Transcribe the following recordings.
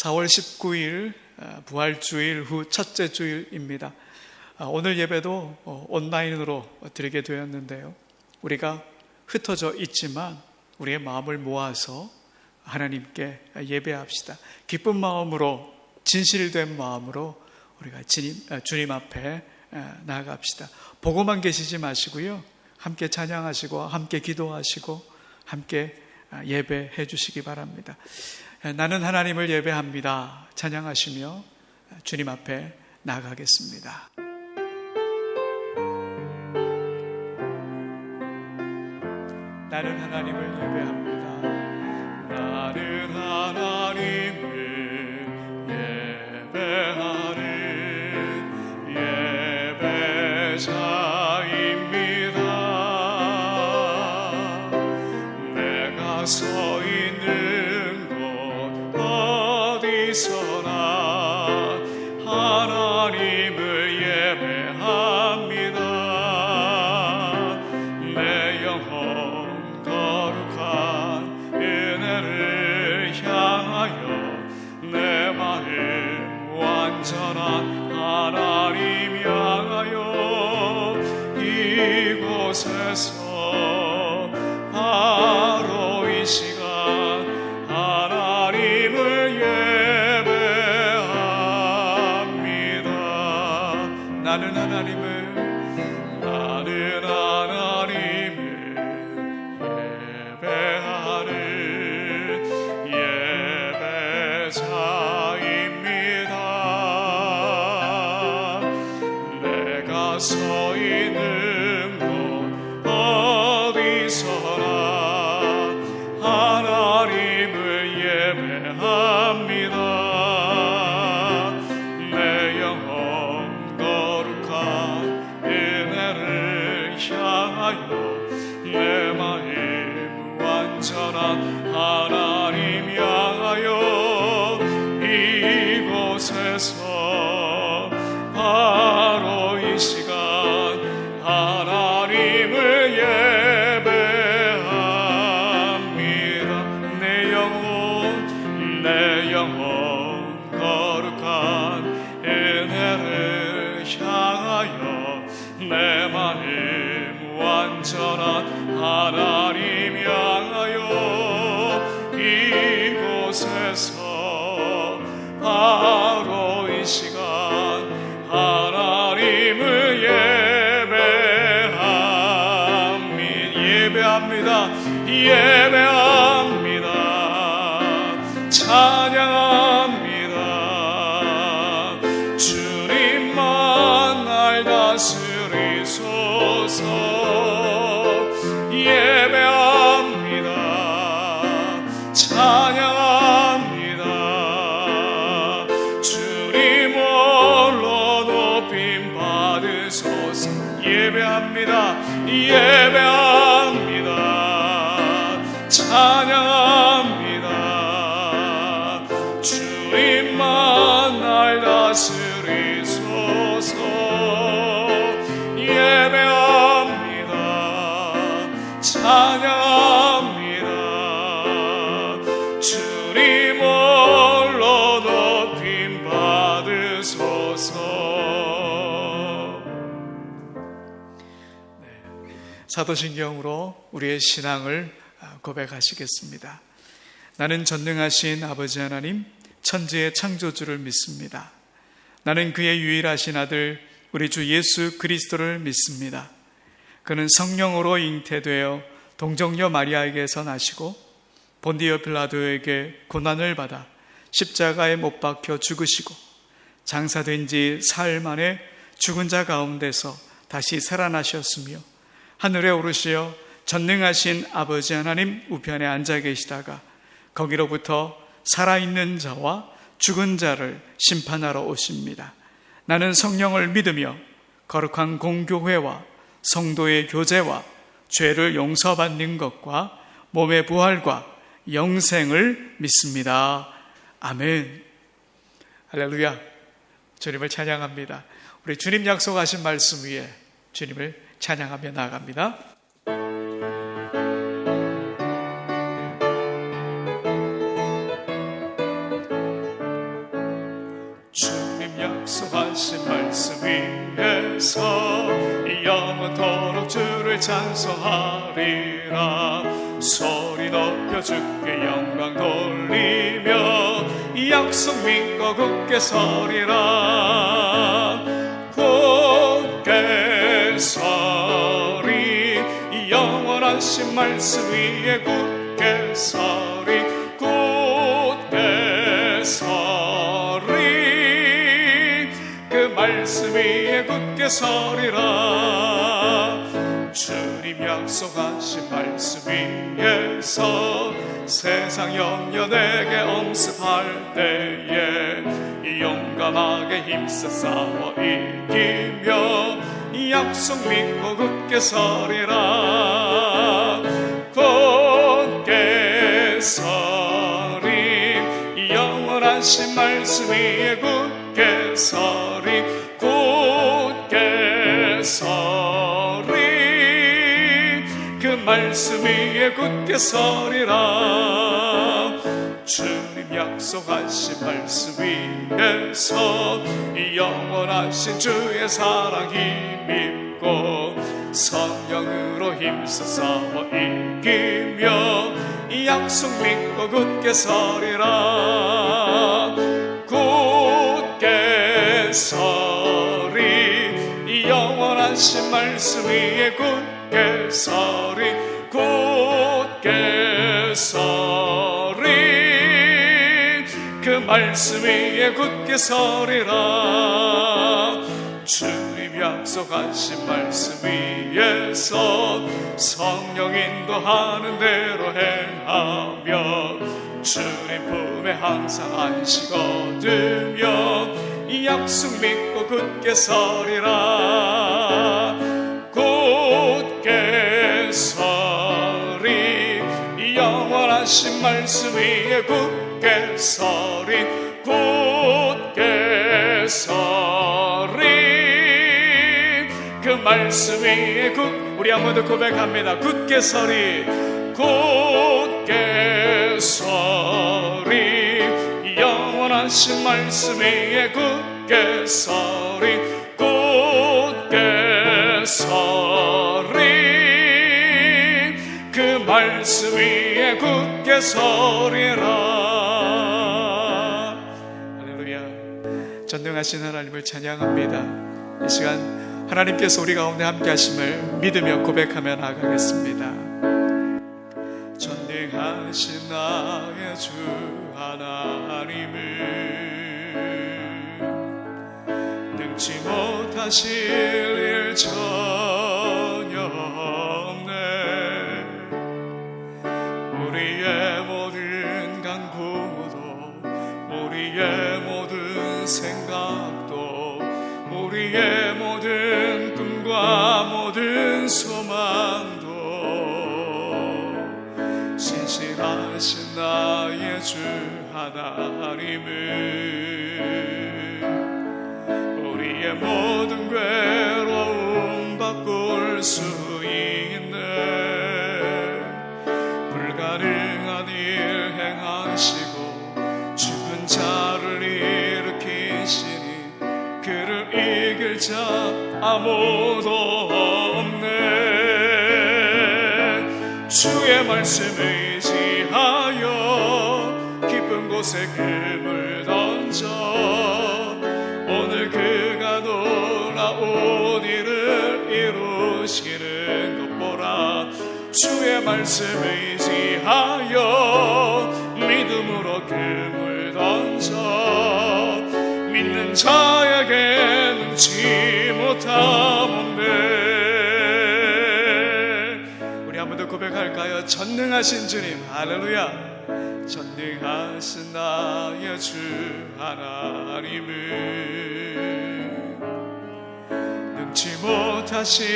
4월 19일 부활주일 후 첫째 주일입니다. 오늘 예배도 온라인으로 드리게 되었는데요. 우리가 흩어져 있지만 우리의 마음을 모아서 하나님께 예배합시다. 기쁜 마음으로, 진실된 마음으로 우리가 주님 앞에 나아갑시다. 보고만 계시지 마시고요, 함께 찬양하시고 함께 기도하시고 함께 예배해 주시기 바랍니다. 나는 하나님을 예배합니다. 찬양하시며 주님 앞에 나아가겠습니다. 나는 하나님을 예배합니다. 나는 하나님을 예배하는 예배자입니다. 내가 서 있는 곳 어디서나 하나님을 예배합니다. 내 영혼 거룩한 은혜를 향하여 내 마음 완전한 하나님 향하여 이곳에서 바로 이 시간 하나님을 예배합니다. 나는 하나님을 예배하는 예배자입니다. 내가 서 있는 곳 어디서나 하나님을 예배합니다. 내 영혼 거룩한 은혜를 향하여 내 마음 완전한 하나님 향하여 이곳에서 바로 이 시간 하나님을 예배합니다. 내 영혼 거룩한 은혜를 향하여 내 마음 완전한 하나님 향하여 이곳에서 바로 이 시간 하나님을 예배합니다. 찬양합니다. 주님만 날 다스리소서. 예배합니다. 찬양합니다. 주님 홀로 높임 받으소서. 예배합니다. 찬양합니다. 주님만 날 다스리소서. 예배합니다. 찬양합니다. 주님 홀로 높임 받으소서. 사도신경으로 우리의 신앙을 고백하시겠습니다. 나는 전능하신 아버지 하나님, 천지의 창조주를 믿습니다. 나는 그의 유일하신 아들 우리 주 예수 그리스도를 믿습니다. 그는 성령으로 잉태되어 동정녀 마리아에게서 나시고 본디오 빌라도에게 고난을 받아 십자가에 못 박혀 죽으시고 장사된 지 사흘 만에 죽은 자 가운데서 다시 살아나셨으며 하늘에 오르시어 전능하신 아버지 하나님 우편에 앉아 계시다가 거기로부터 살아있는 자와 죽은 자를 심판하러 오십니다. 나는 성령을 믿으며 거룩한 공교회와 성도의 교제와 죄를 용서받는 것과 몸의 부활과 영생을 믿습니다. 아멘. 할렐루야. 주님을 찬양합니다. 우리 주님 약속하신 말씀 위에 주님을 찬양하며 나아갑니다. 하신 말씀 위에서 영원토록 주를 찬송하리라. 소리 높여 주께 영광 돌리며 약속 믿고 굳게 서리라. 굳게 서리 영원하신 말씀 위에 굳게 서리. 굳게 서리 그 말씀 위에 굳게 서리라. 주님 약속하신 말씀 위에서 세상 염려 내게 엄습할 때에 용감하게 힘써 싸워 이기며 약속 믿고 굳게 서리라. 굳게 서리 영원하신 말씀 위에 굳게 서리. 굳게 서리 그 말씀 위에 굳게 서리라. 주님 약속하신 말씀 위에서 영원하신 주의 사랑 힘입고 성령으로 힘써 싸워 이기며 약속 믿고 굳게 서리라. 굳게 서리 영원하신 말씀 위에 굳게 서리. 굳게 서리 그 말씀 위에 굳게 서리라. 주님 약속하신 말씀 위에서 성령 인도하는 대로 행하며 주님 품에 항상 안식 얻으며 약속 믿고 굳게 서리라. 굳게 서리 영원하신 말씀 위에 굳게 서리. 굳게 서리 그 말씀 위에 우리 한번 더 고백합니다. 굳게 서리. 굳게 서리 영원하신 말씀 위에 굳게 서리. 굳게 서리 그 말씀 위에 굳게 서리라. 할렐루야. 전능하신 하나님을 찬양합니다. 이 시간 하나님께서 우리 가운데 함께 하심을 믿으며 고백하며 나아가겠습니다. 전능하신 나의 주 하나님을 능치 못하실 일 전혀 없네. 우리의 모든 간구도 우리의 모든 생각도 우리의 모든 꿈과 모든 소망도 신실하신 나의 주 하나님을 우리의 모든 괴로움 바꿀 수 있네. 불가능한 일 행하시고 죽은 자를 일으키시니 그를 이길 자 아무도 없네. 주의 말씀을 의지하여 깊은 곳에 금을 던져 오늘 그가 놀라운 일을 이루시는 것 보라. 주의 말씀을 의지하여 믿음으로 금을 던져 믿는 자에게 능치 못함없네. 우리 한 번 더 고백할까요? 전능하신 주님, 할렐루야. 전능하신 나의 주 하나님을 능치 못하실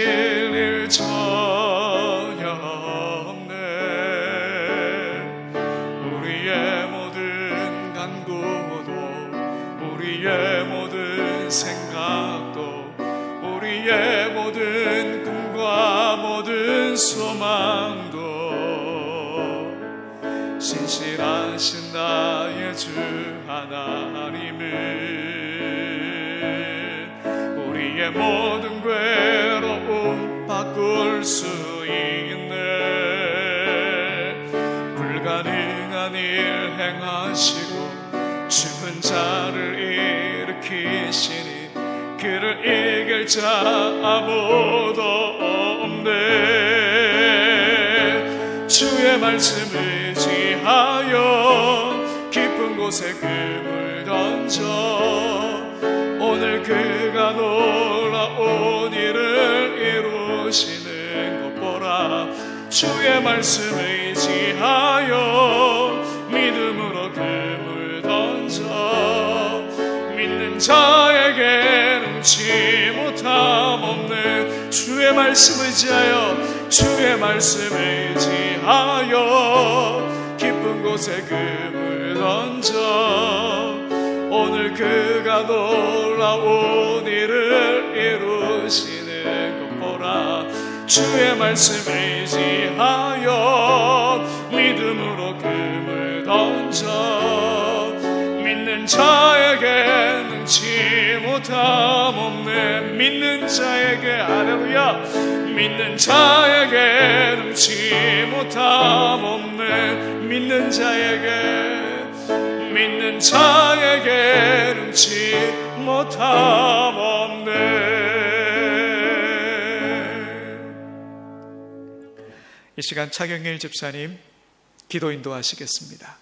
일 전혀 없네. 우리의 모든 간구도 우리의 모든 생각도 우리의 모든 꿈과 모든 소망도 신실하신 나의 주 하나님을 나의 모든 괴로움 바꿀 수 있네. 불가능한 일 행하시고 죽은 자를 일으키시니 그를 이길 자 아무도 없네. 주의 말씀 의지하여 깊은 곳에 금을 던져 오늘 그가 놀라운 일을 이루시는 것 보라. 주의 말씀 의지하여 믿음으로 금을 던져 믿는 자에게 능치 못함 없네. 주의 말씀 의지하여 주의 말씀 의지하여 깊은 곳에 금을 던져 오늘 그가 놀라운 일을 이루시는 것 보라. 주의 말씀 의지하여 믿음으로 금을 던져 믿는 자에게 능치 못함 없네. 믿는 자에게 할렐루야. 믿는 자에게 능치 못함 없네. 믿는 자에게 능치 못함 없네. 이 시간 차경일 집사님 기도 인도하시겠습니다.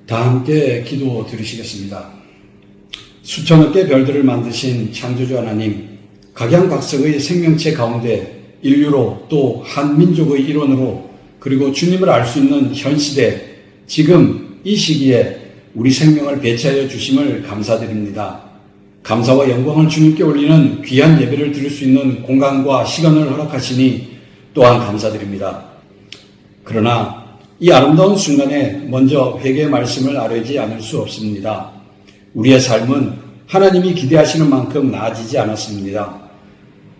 다 함께 기도 드리시겠습니다. 수천억 개 별들을 만드신 창조주 하나님, 각양각색의 생명체 가운데 인류로 또 한 민족의 일원으로 그리고 주님을 알 수 있는 현 시대 지금 이 시기에 우리 생명을 배치하여 주심을 감사드립니다. 감사와 영광을 주님께 올리는 귀한 예배를 드릴 수 있는 공간과 시간을 허락하시니 또한 감사드립니다. 그러나 이 아름다운 순간에 먼저 회개의 말씀을 아뢰지 않을 수 없습니다. 우리의 삶은 하나님이 기대하시는 만큼 나아지지 않았습니다.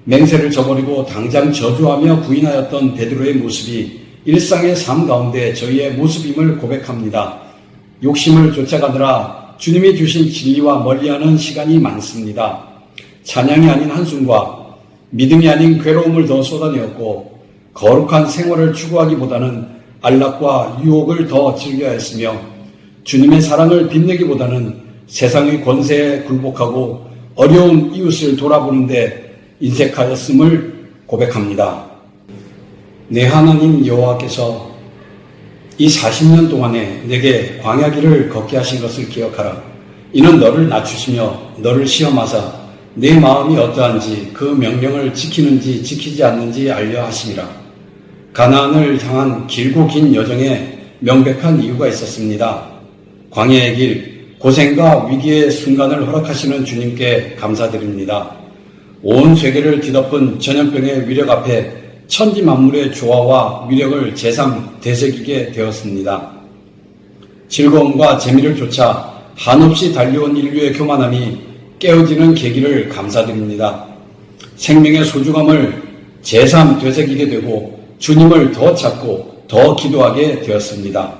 맹세를 저버리고 당장 저주하며 부인하였던 베드로의 모습이 일상의 삶 가운데 저희의 모습임을 고백합니다. 욕심을 쫓아가느라 주님이 주신 진리와 멀리하는 시간이 많습니다. 찬양이 아닌 한숨과 믿음이 아닌 괴로움을 더 쏟아내었고 거룩한 생활을 추구하기보다는 안락과 유혹을 더 즐겨야 했으며 주님의 사랑을 빛내기보다는 세상의 권세에 굴복하고 어려운 이웃을 돌아보는데 인색하였음을 고백합니다. 내 하나님 여호와께서 이 40년 동안에 내게 광야길을 걷게 하신 것을 기억하라. 이는 너를 낮추시며 너를 시험하사 내 마음이 어떠한지 그 명령을 지키는지 지키지 않는지 알려 하심이라. 가나안을 향한 길고 긴 여정에 명백한 이유가 있었습니다. 광야의 길, 고생과 위기의 순간을 허락하시는 주님께 감사드립니다. 온 세계를 뒤덮은 전염병의 위력 앞에 천지 만물의 조화와 위력을 제삼 되새기게 되었습니다. 즐거움과 재미를 쫓아 한없이 달려온 인류의 교만함이 깨어지는 계기를 감사드립니다. 생명의 소중함을 제삼 되새기게 되고 주님을 더 찾고 더 기도하게 되었습니다.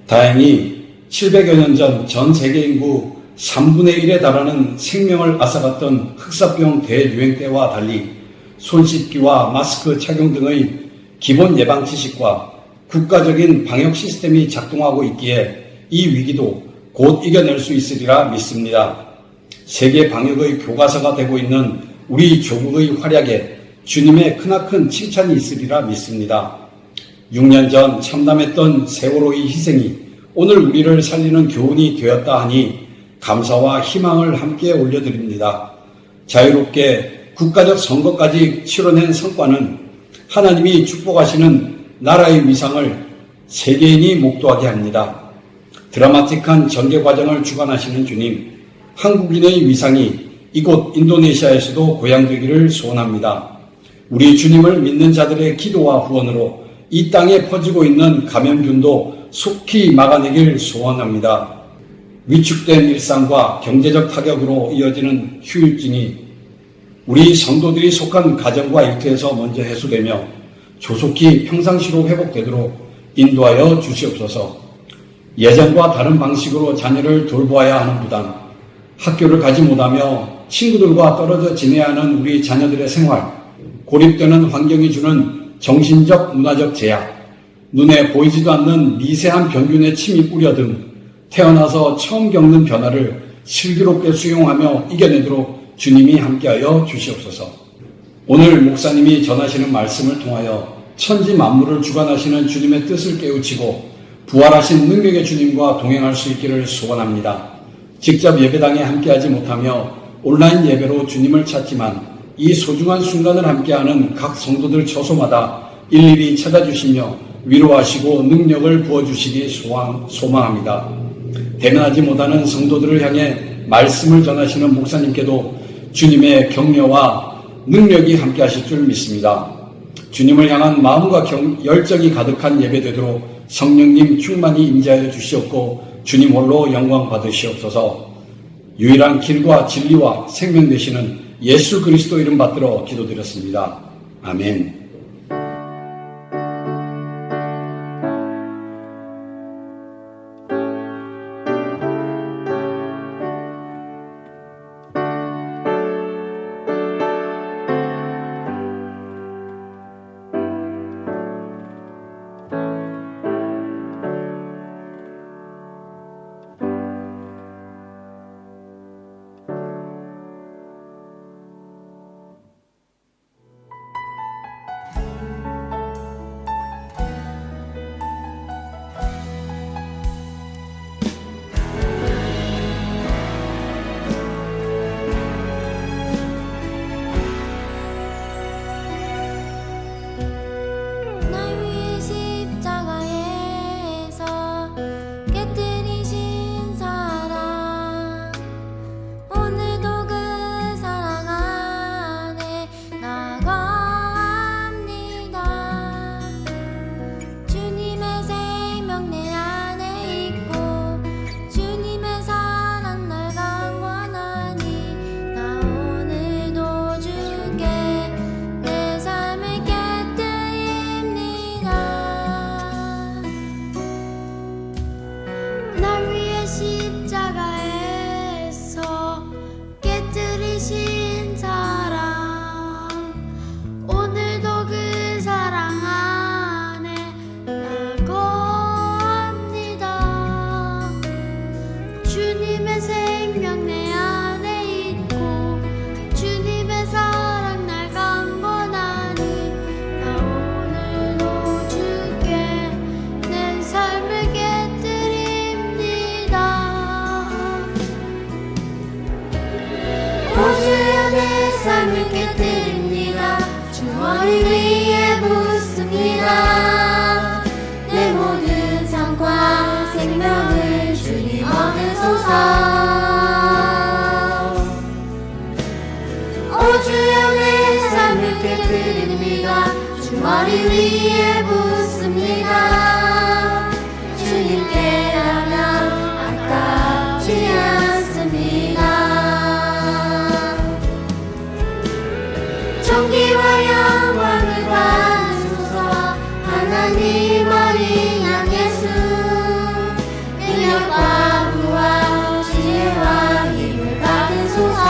다행히 700여 년 전 전 세계 인구 3분의 1에 달하는 생명을 앗아갔던 흑사병 대유행 때와 달리 손 씻기와 마스크 착용 등의 기본 예방 지식과 국가적인 방역 시스템이 작동하고 있기에 이 위기도 곧 이겨낼 수 있으리라 믿습니다. 세계 방역의 교과서가 되고 있는 우리 조국의 활약에 주님의 크나큰 칭찬이 있으리라 믿습니다. 6년 전 참담했던 세월호의 희생이 오늘 우리를 살리는 교훈이 되었다 하니 감사와 희망을 함께 올려드립니다. 자유롭게 국가적 선거까지 치러낸 성과는 하나님이 축복하시는 나라의 위상을 세계인이 목도하게 합니다. 드라마틱한 전개 과정을 주관하시는 주님, 한국인의 위상이 이곳 인도네시아에서도 고양되기를 소원합니다. 우리 주님을 믿는 자들의 기도와 후원으로 이 땅에 퍼지고 있는 감염균도 속히 막아내길 소원합니다. 위축된 일상과 경제적 타격으로 이어지는 후유증이 우리 성도들이 속한 가정과 일터에서 먼저 해소되며 조속히 평상시로 회복되도록 인도하여 주시옵소서. 예전과 다른 방식으로 자녀를 돌보아야 하는 부담, 학교를 가지 못하며 친구들과 떨어져 지내야 하는 우리 자녀들의 생활, 고립되는 환경이 주는 정신적, 문화적 제약, 눈에 보이지도 않는 미세한 병균의 침입 우려 등 태어나서 처음 겪는 변화를 슬기롭게 수용하며 이겨내도록 주님이 함께하여 주시옵소서. 오늘 목사님이 전하시는 말씀을 통하여 천지 만물을 주관하시는 주님의 뜻을 깨우치고 부활하신 능력의 주님과 동행할 수 있기를 소원합니다. 직접 예배당에 함께하지 못하며 온라인 예배로 주님을 찾지만 이 소중한 순간을 함께하는 각 성도들 처소마다 일일이 찾아주시며 위로하시고 능력을 부어주시기 소망합니다. 대면하지 못하는 성도들을 향해 말씀을 전하시는 목사님께도 주님의 격려와 능력이 함께하실 줄 믿습니다. 주님을 향한 마음과 열정이 가득한 예배 되도록 성령님 충만히 임재하여 주시옵고 주님 홀로 영광 받으시옵소서. 유일한 길과 진리와 생명 되시는 예수 그리스도 이름 받들어 기도드렸습니다. 아멘. 머리 위에 붓습니다. 주님께라면 아깝지 않습니다. 존귀와 영광을 받으소서. 하나님 어린 양 예수, 능력과 부와 지혜와 힘을 받으소서.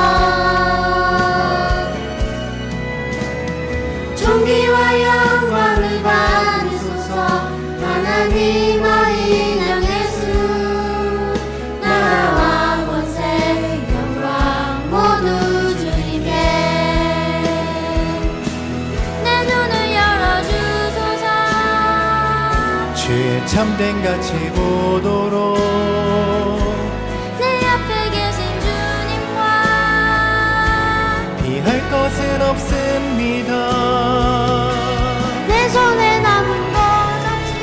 존귀와 영광을 받으소서. 하나님 어린 양 예수, 나라와 권세 영광 모두 주님께. 내 눈을 열어주소서. 주의 참된 가치 보도록 내 앞에 계신 주님과 피할 것은 없습니다. 내 손에 남은 것 없이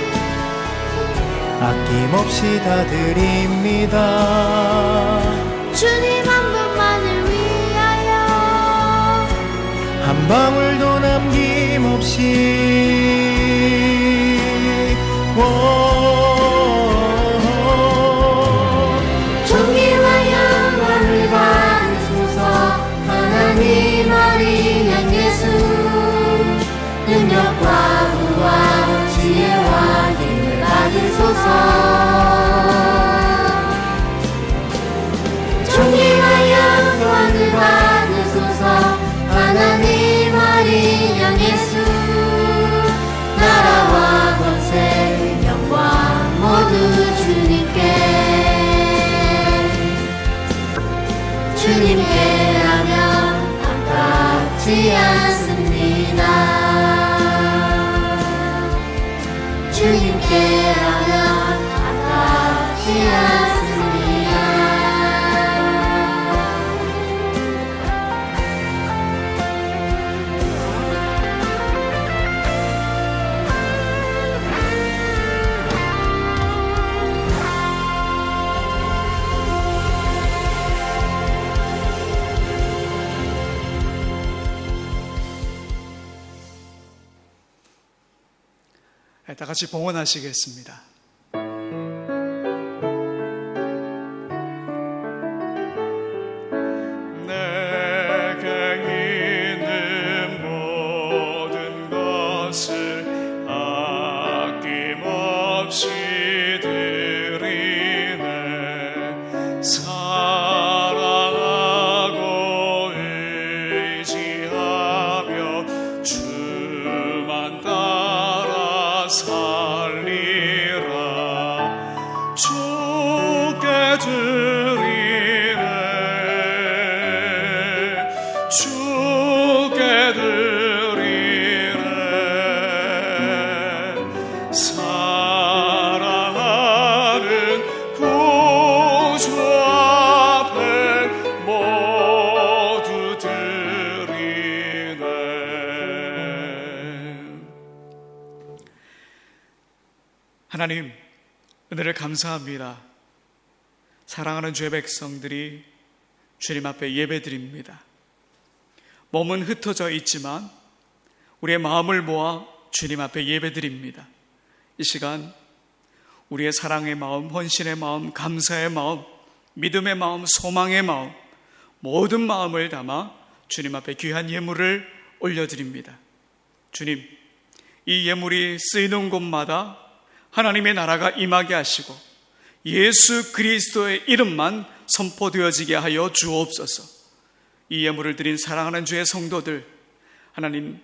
아낌없이 다 드립니다. 주님 한 분만을 위하여 한 방울도 남김없이 존귀와 영광을 받으소서. 하나님 어린 양 예수, 능력과 부와 지혜와 힘을 받으소서. 존귀와 않습니다. 주님께라면 아깝지 않습니다. 다 같이 봉헌하시겠습니다. 내게 있는 모든 것을 아낌없이 드리네. 사랑하고 의지하며 주만 따라 살리라. 주께 드리네. 주께 드리네. 사랑하는 구주 앞에 모두 드리네. 하나님, 은혜를 감사합니다. 사랑하는 주의 백성들이 주님 앞에 예배드립니다. 몸은 흩어져 있지만 우리의 마음을 모아 주님 앞에 예배드립니다. 이 시간 우리의 사랑의 마음, 헌신의 마음, 감사의 마음, 믿음의 마음, 소망의 마음, 모든 마음을 담아 주님 앞에 귀한 예물을 올려드립니다. 주님, 이 예물이 쓰이는 곳마다 하나님의 나라가 임하게 하시고 예수 그리스도의 이름만 선포되어지게 하여 주옵소서. 이 예물을 드린 사랑하는 주의 성도들, 하나님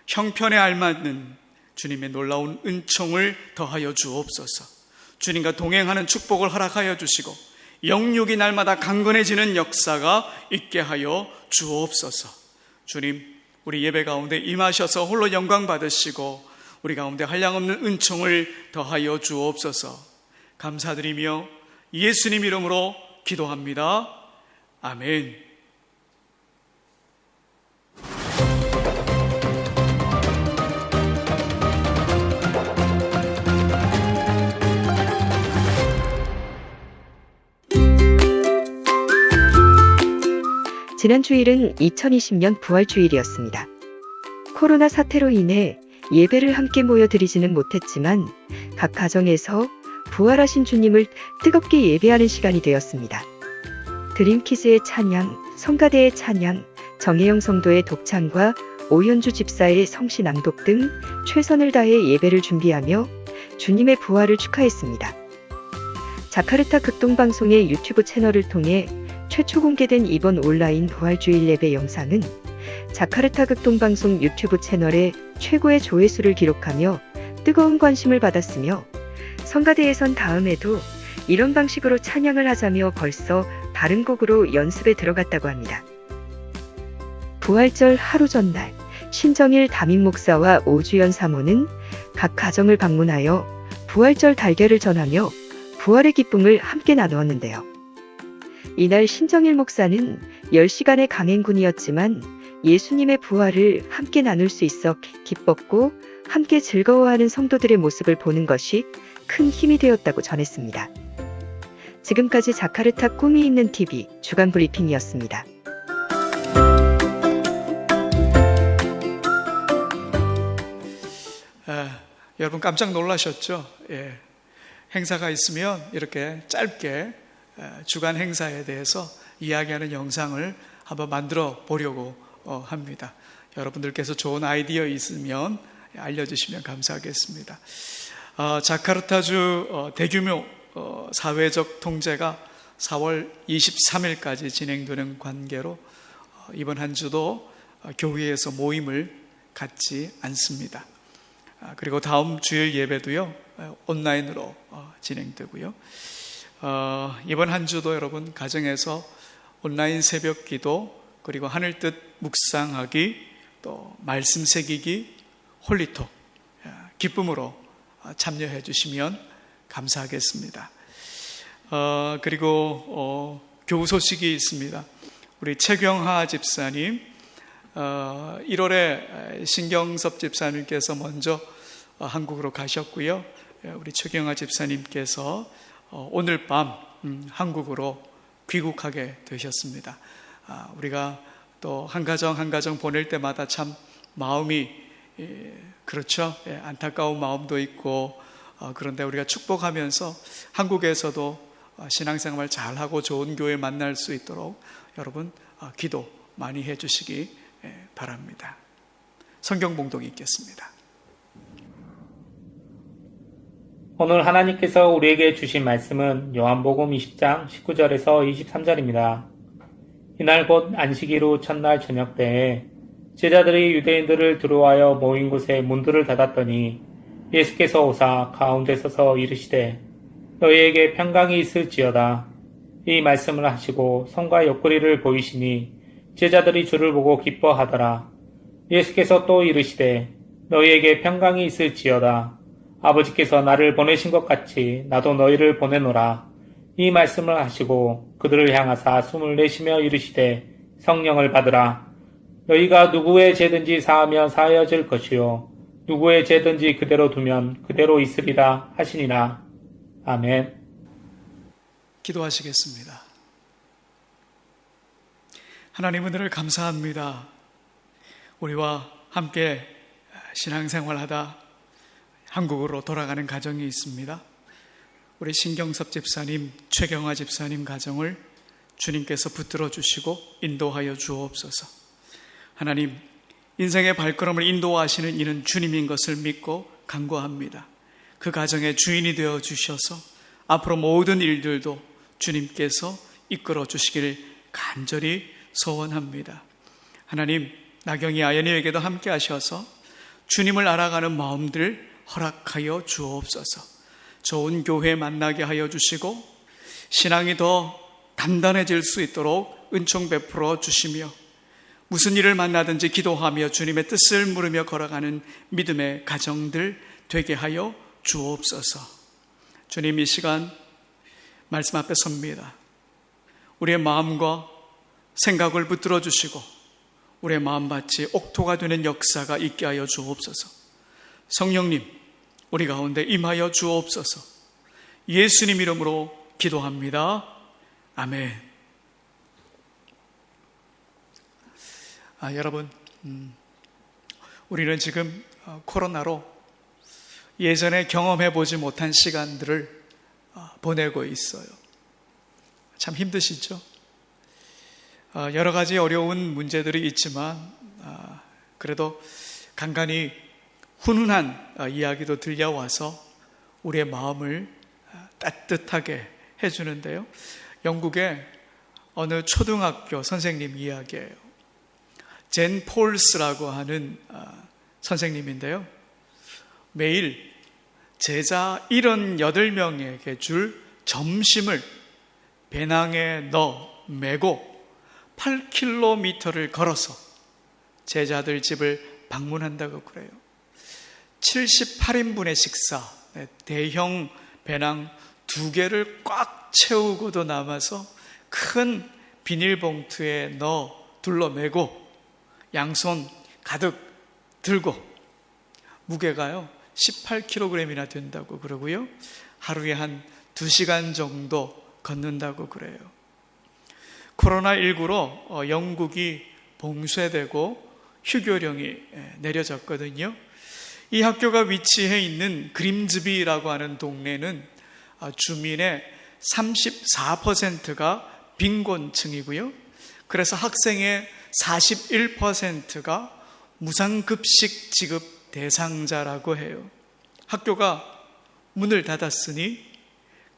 형편에 알맞는 주님의 놀라운 은총을 더하여 주옵소서. 주님과 동행하는 축복을 허락하여 주시고 영육이 날마다 강건해지는 역사가 있게 하여 주옵소서. 주님, 우리 예배 가운데 임하셔서 홀로 영광 받으시고 우리 가운데 한량없는 은총을 더하여 주옵소서. 감사드리며 예수님 이름으로 기도합니다. 아멘. 지난 주일은 2020년 부활주일이었습니다. 코로나 사태로 인해 예배를 함께 모여 드리지는 못했지만 각 가정에서 부활하신 주님을 뜨겁게 예배하는 시간이 되었습니다. 드림키즈의 찬양, 성가대의 찬양, 정혜영 성도의 독창과 오현주 집사의 성시 낭독 등 최선을 다해 예배를 준비하며 주님의 부활을 축하했습니다. 자카르타 극동방송의 유튜브 채널을 통해 최초 공개된 이번 온라인 부활주일 예배 영상은 자카르타 극동방송 유튜브 채널에 최고의 조회수를 기록하며 뜨거운 관심을 받았으며 성가대에선 다음에도 이런 방식으로 찬양을 하자며 벌써 다른 곡으로 연습에 들어갔다고 합니다. 부활절 하루 전날 신정일 담임 목사와 오주연 사모는 각 가정을 방문하여 부활절 달걀을 전하며 부활의 기쁨을 함께 나누었는데요. 이날 신정일 목사는 10시간의 강행군이었지만 예수님의 부활을 함께 나눌 수 있어 기뻤고 함께 즐거워하는 성도들의 모습을 보는 것이 큰 힘이 되었다고 전했습니다. 지금까지 자카르타 꿈이 있는 TV 주간 브리핑이었습니다. 여러분 깜짝 놀라셨죠? 행사가 있으면 이렇게 짧게 주간 행사에 대해서 이야기하는 영상을 한번 만들어 보려고 합니다. 여러분들께서 좋은 아이디어 있으면 알려주시면 감사하겠습니다. 자카르타주 대규모 사회적 통제가 4월 23일까지 진행되는 관계로 이번 한 주도 교회에서 모임을 갖지 않습니다. 그리고 다음 주일 예배도요 온라인으로 진행되고요. 이번 한 주도 여러분 가정에서 온라인 새벽 기도 그리고 하늘뜻 묵상하기 또 말씀 새기기, 홀리톡 기쁨으로 참여해 주시면 감사하겠습니다. 그리고 교우 소식이 있습니다. 우리 최경하 집사님 1월에 신경섭 집사님께서 먼저 한국으로 가셨고요. 우리 최경하 집사님께서 오늘 밤 한국으로 귀국하게 되셨습니다. 우리가 또 한 가정 보낼 때마다 참 마음이 그렇죠. 안타까운 마음도 있고 그런데 우리가 축복하면서 한국에서도 신앙생활 잘하고 좋은 교회 만날 수 있도록 여러분 기도 많이 해주시기 바랍니다. 성경 봉독이 있겠습니다. 오늘 하나님께서 우리에게 주신 말씀은 요한복음 20장 19절에서 23절입니다. 이날 곧 안식일후 첫날 저녁 때에 제자들이 유대인들을 두려워하여 모인 곳에 문들을 닫았더니 예수께서 오사 가운데 서서 이르시되 너희에게 평강이 있을지어다. 이 말씀을 하시고 손과 옆구리를 보이시니 제자들이 주를 보고 기뻐하더라. 예수께서 또 이르시되 너희에게 평강이 있을지어다. 아버지께서 나를 보내신 것 같이 나도 너희를 보내노라. 이 말씀을 하시고 그들을 향하사 숨을 내쉬며 이르시되 성령을 받으라. 너희가 누구의 죄든지 사하면 사하여질 것이요 누구의 죄든지 그대로 두면 그대로 있으리라 하시니라. 아멘. 기도하시겠습니다. 하나님 은혜를 감사합니다. 우리와 함께 신앙생활하다 한국으로 돌아가는 가정이 있습니다. 우리 신경섭 집사님, 최경화 집사님 가정을 주님께서 붙들어 주시고 인도하여 주옵소서. 하나님, 인생의 발걸음을 인도하시는 이는 주님인 것을 믿고 간구합니다. 그 가정의 주인이 되어 주셔서 앞으로 모든 일들도 주님께서 이끌어 주시길 간절히 소원합니다. 하나님, 나경이 아연이에게도 함께 하셔서 주님을 알아가는 마음들 허락하여 주옵소서. 좋은 교회 만나게 하여 주시고 신앙이 더 단단해질 수 있도록 은총 베풀어 주시며 무슨 일을 만나든지 기도하며 주님의 뜻을 물으며 걸어가는 믿음의 가정들 되게 하여 주옵소서. 주님, 이 시간 말씀 앞에 섭니다. 우리의 마음과 생각을 붙들어 주시고 우리의 마음밭이 옥토가 되는 역사가 있게 하여 주옵소서. 성령님, 우리 가운데 임하여 주옵소서. 예수님 이름으로 기도합니다. 아멘. 여러분, 우리는 지금 코로나로 예전에 경험해보지 못한 시간들을 보내고 있어요. 참 힘드시죠? 여러 가지 어려운 문제들이 있지만 그래도 간간히 훈훈한 이야기도 들려와서 우리의 마음을 따뜻하게 해주는데요. 영국의 어느 초등학교 선생님 이야기예요. 젠 폴스라고 하는 선생님인데요. 매일 제자 78명에게 줄 점심을 배낭에 넣어 메고 8km를 걸어서 제자들 집을 방문한다고 그래요. 78인분의 식사, 대형 배낭 2개를 꽉 채우고도 남아서 큰 비닐봉투에 넣어 둘러매고 양손 가득 들고 무게가요 18kg이나 된다고 그러고요. 하루에 한 2시간 정도 걷는다고 그래요. 코로나19로 영국이 봉쇄되고 휴교령이 내려졌거든요. 이 학교가 위치해 있는 그림즈비라고 하는 동네는 주민의 34%가 빈곤층이고요. 그래서 학생의 41%가 무상급식 지급 대상자라고 해요. 학교가 문을 닫았으니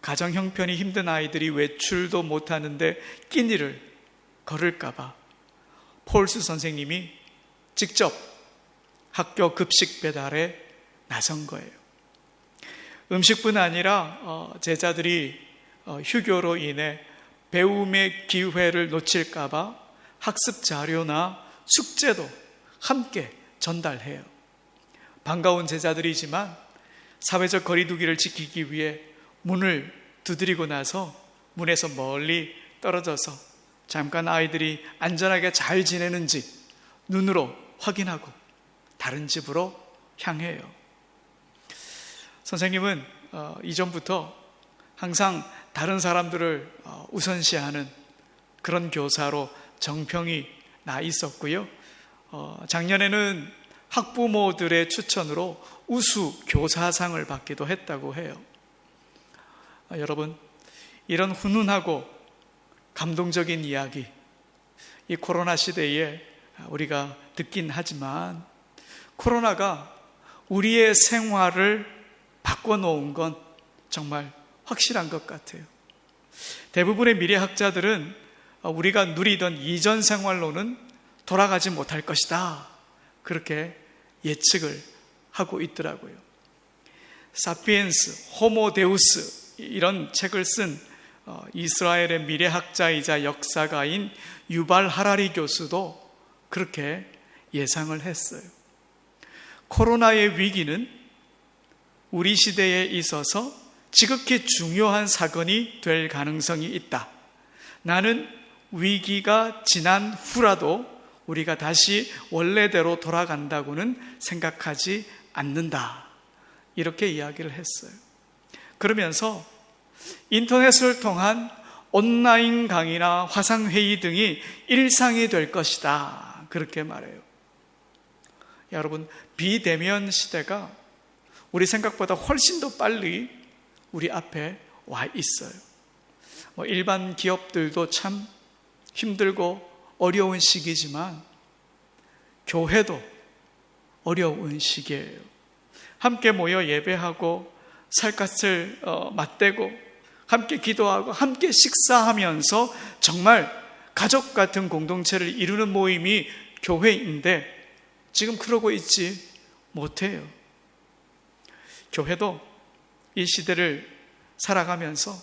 가정 형편이 힘든 아이들이 외출도 못하는데 끼니를 걸을까봐 폴스 선생님이 직접 학교 급식 배달에 나선 거예요. 음식뿐 아니라 제자들이 휴교로 인해 배움의 기회를 놓칠까봐 학습 자료나 숙제도 함께 전달해요. 반가운 제자들이지만 사회적 거리두기를 지키기 위해 문을 두드리고 나서 문에서 멀리 떨어져서 잠깐 아이들이 안전하게 잘 지내는지 눈으로 확인하고 다른 집으로 향해요. 선생님은 이전부터 항상 다른 사람들을 우선시하는 그런 교사로 정평이 나 있었고요. 작년에는 학부모들의 추천으로 우수 교사상을 받기도 했다고 해요. 여러분, 이런 훈훈하고 감동적인 이야기, 이 코로나 시대에 우리가 듣긴 하지만 코로나가 우리의 생활을 바꿔놓은 건 정말 확실한 것 같아요. 대부분의 미래학자들은 우리가 누리던 이전 생활로는 돌아가지 못할 것이다, 그렇게 예측을 하고 있더라고요. 사피엔스, 호모 데우스 이런 책을 쓴 이스라엘의 미래학자이자 역사가인 유발 하라리 교수도 그렇게 예상을 했어요. 코로나의 위기는 우리 시대에 있어서 지극히 중요한 사건이 될 가능성이 있다. 나는 위기가 지난 후라도 우리가 다시 원래대로 돌아간다고는 생각하지 않는다. 이렇게 이야기를 했어요. 그러면서 인터넷을 통한 온라인 강의나 화상회의 등이 일상이 될 것이다, 그렇게 말해요. 여러분, 비대면 시대가 우리 생각보다 훨씬 더 빨리 우리 앞에 와 있어요. 일반 기업들도 참 힘들고 어려운 시기지만 교회도 어려운 시기예요. 함께 모여 예배하고 살갗을 맞대고 함께 기도하고 함께 식사하면서 정말 가족 같은 공동체를 이루는 모임이 교회인데 지금 그러고 있지 못해요. 교회도 이 시대를 살아가면서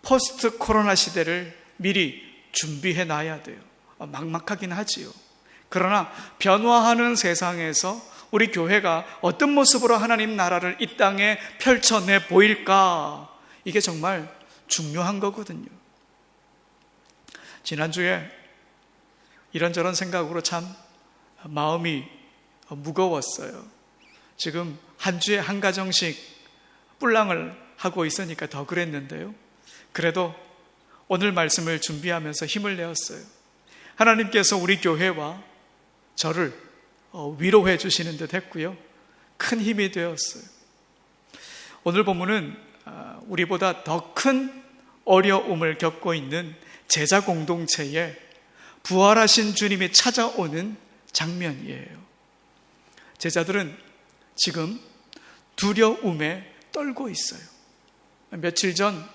포스트 코로나 시대를 미리 준비해 놔야 돼요. 막막하긴 하지요. 그러나 변화하는 세상에서 우리 교회가 어떤 모습으로 하나님 나라를 이 땅에 펼쳐내 보일까, 이게 정말 중요한 거거든요. 지난주에 이런저런 생각으로 참 마음이 무거웠어요. 지금 한 주에 한 가정씩 뿔랑을 하고 있으니까 더 그랬는데요. 그래도 오늘 말씀을 준비하면서 힘을 내었어요. 하나님께서 우리 교회와 저를 위로해 주시는 듯 했고요. 큰 힘이 되었어요. 오늘 본문은 우리보다 더 큰 어려움을 겪고 있는 제자 공동체에 부활하신 주님이 찾아오는 장면이에요. 제자들은 지금 두려움에 떨고 있어요. 며칠 전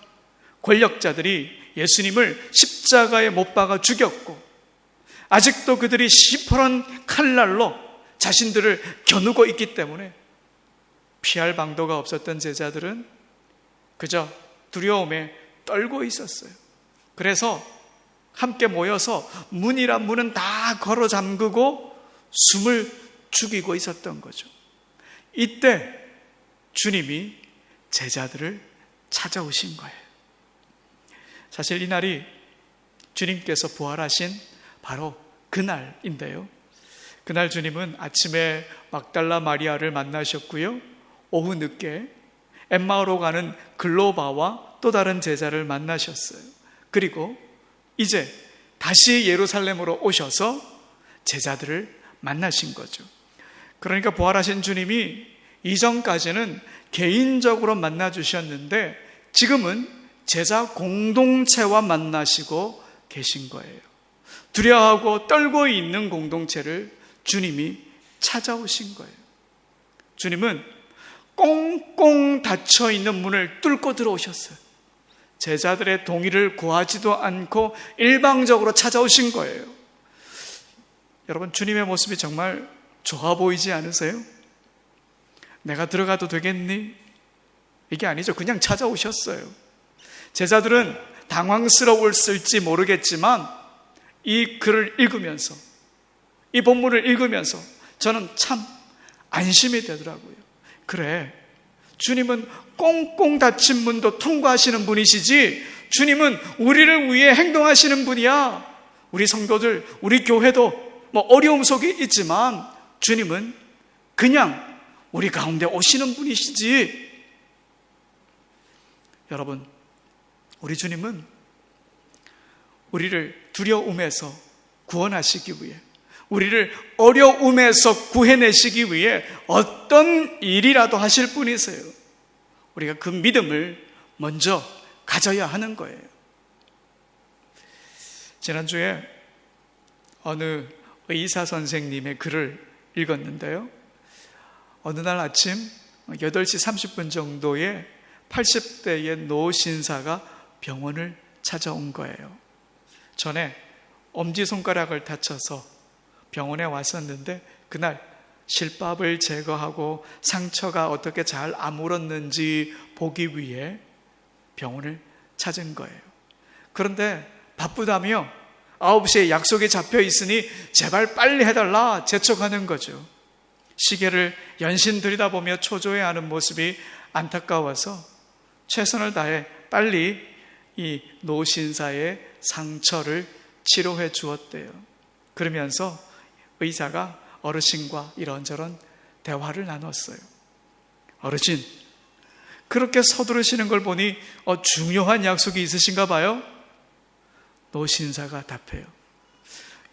권력자들이 예수님을 십자가에 못 박아 죽였고 아직도 그들이 시퍼런 칼날로 자신들을 겨누고 있기 때문에 피할 방도가 없었던 제자들은 그저 두려움에 떨고 있었어요. 그래서 함께 모여서 문이란 문은 다 걸어 잠그고 숨을 죽이고 있었던 거죠. 이때 주님이 제자들을 찾아오신 거예요. 사실 이 날이 주님께서 부활하신 바로 그날인데요. 그날 주님은 아침에 막달라 마리아를 만나셨고요. 오후 늦게 엠마오로 가는 글로바와 또 다른 제자를 만나셨어요. 그리고 이제 다시 예루살렘으로 오셔서 제자들을 만나신 거죠. 그러니까 부활하신 주님이 이전까지는 개인적으로 만나주셨는데 지금은 제자 공동체와 만나시고 계신 거예요. 두려워하고 떨고 있는 공동체를 주님이 찾아오신 거예요. 주님은 꽁꽁 닫혀있는 문을 뚫고 들어오셨어요. 제자들의 동의를 구하지도 않고 일방적으로 찾아오신 거예요. 여러분, 주님의 모습이 정말 좋아 보이지 않으세요? 내가 들어가도 되겠니? 이게 아니죠. 그냥 찾아오셨어요. 제자들은 당황스러웠을지 모르겠지만 이 글을 읽으면서 이 본문을 읽으면서 저는 참 안심이 되더라고요. 그래, 주님은 꽁꽁 닫힌 문도 통과하시는 분이시지, 주님은 우리를 위해 행동하시는 분이야. 우리 성도들, 우리 교회도 뭐 어려움 속에 있지만 주님은 그냥 우리 가운데 오시는 분이시지. 여러분, 우리 주님은 우리를 두려움에서 구원하시기 위해, 우리를 어려움에서 구해내시기 위해 어떤 일이라도 하실 분이세요. 우리가 그 믿음을 먼저 가져야 하는 거예요. 지난주에 어느 의사 선생님의 글을 읽었는데요. 어느 날 아침 8시 30분 정도에 80대의 노 신사가 병원을 찾아온 거예요. 전에 엄지손가락을 다쳐서 병원에 왔었는데 그날 실밥을 제거하고 상처가 어떻게 잘 아물었는지 보기 위해 병원을 찾은 거예요. 그런데 바쁘다며 9시에 약속이 잡혀 있으니 제발 빨리 해달라 재촉하는 거죠. 시계를 연신 들여다보며 초조해하는 모습이 안타까워서 최선을 다해 빨리 이 노신사의 상처를 치료해 주었대요. 그러면서 의사가 어르신과 이런저런 대화를 나눴어요. 어르신, 그렇게 서두르시는 걸 보니 중요한 약속이 있으신가 봐요? 노신사가 답해요.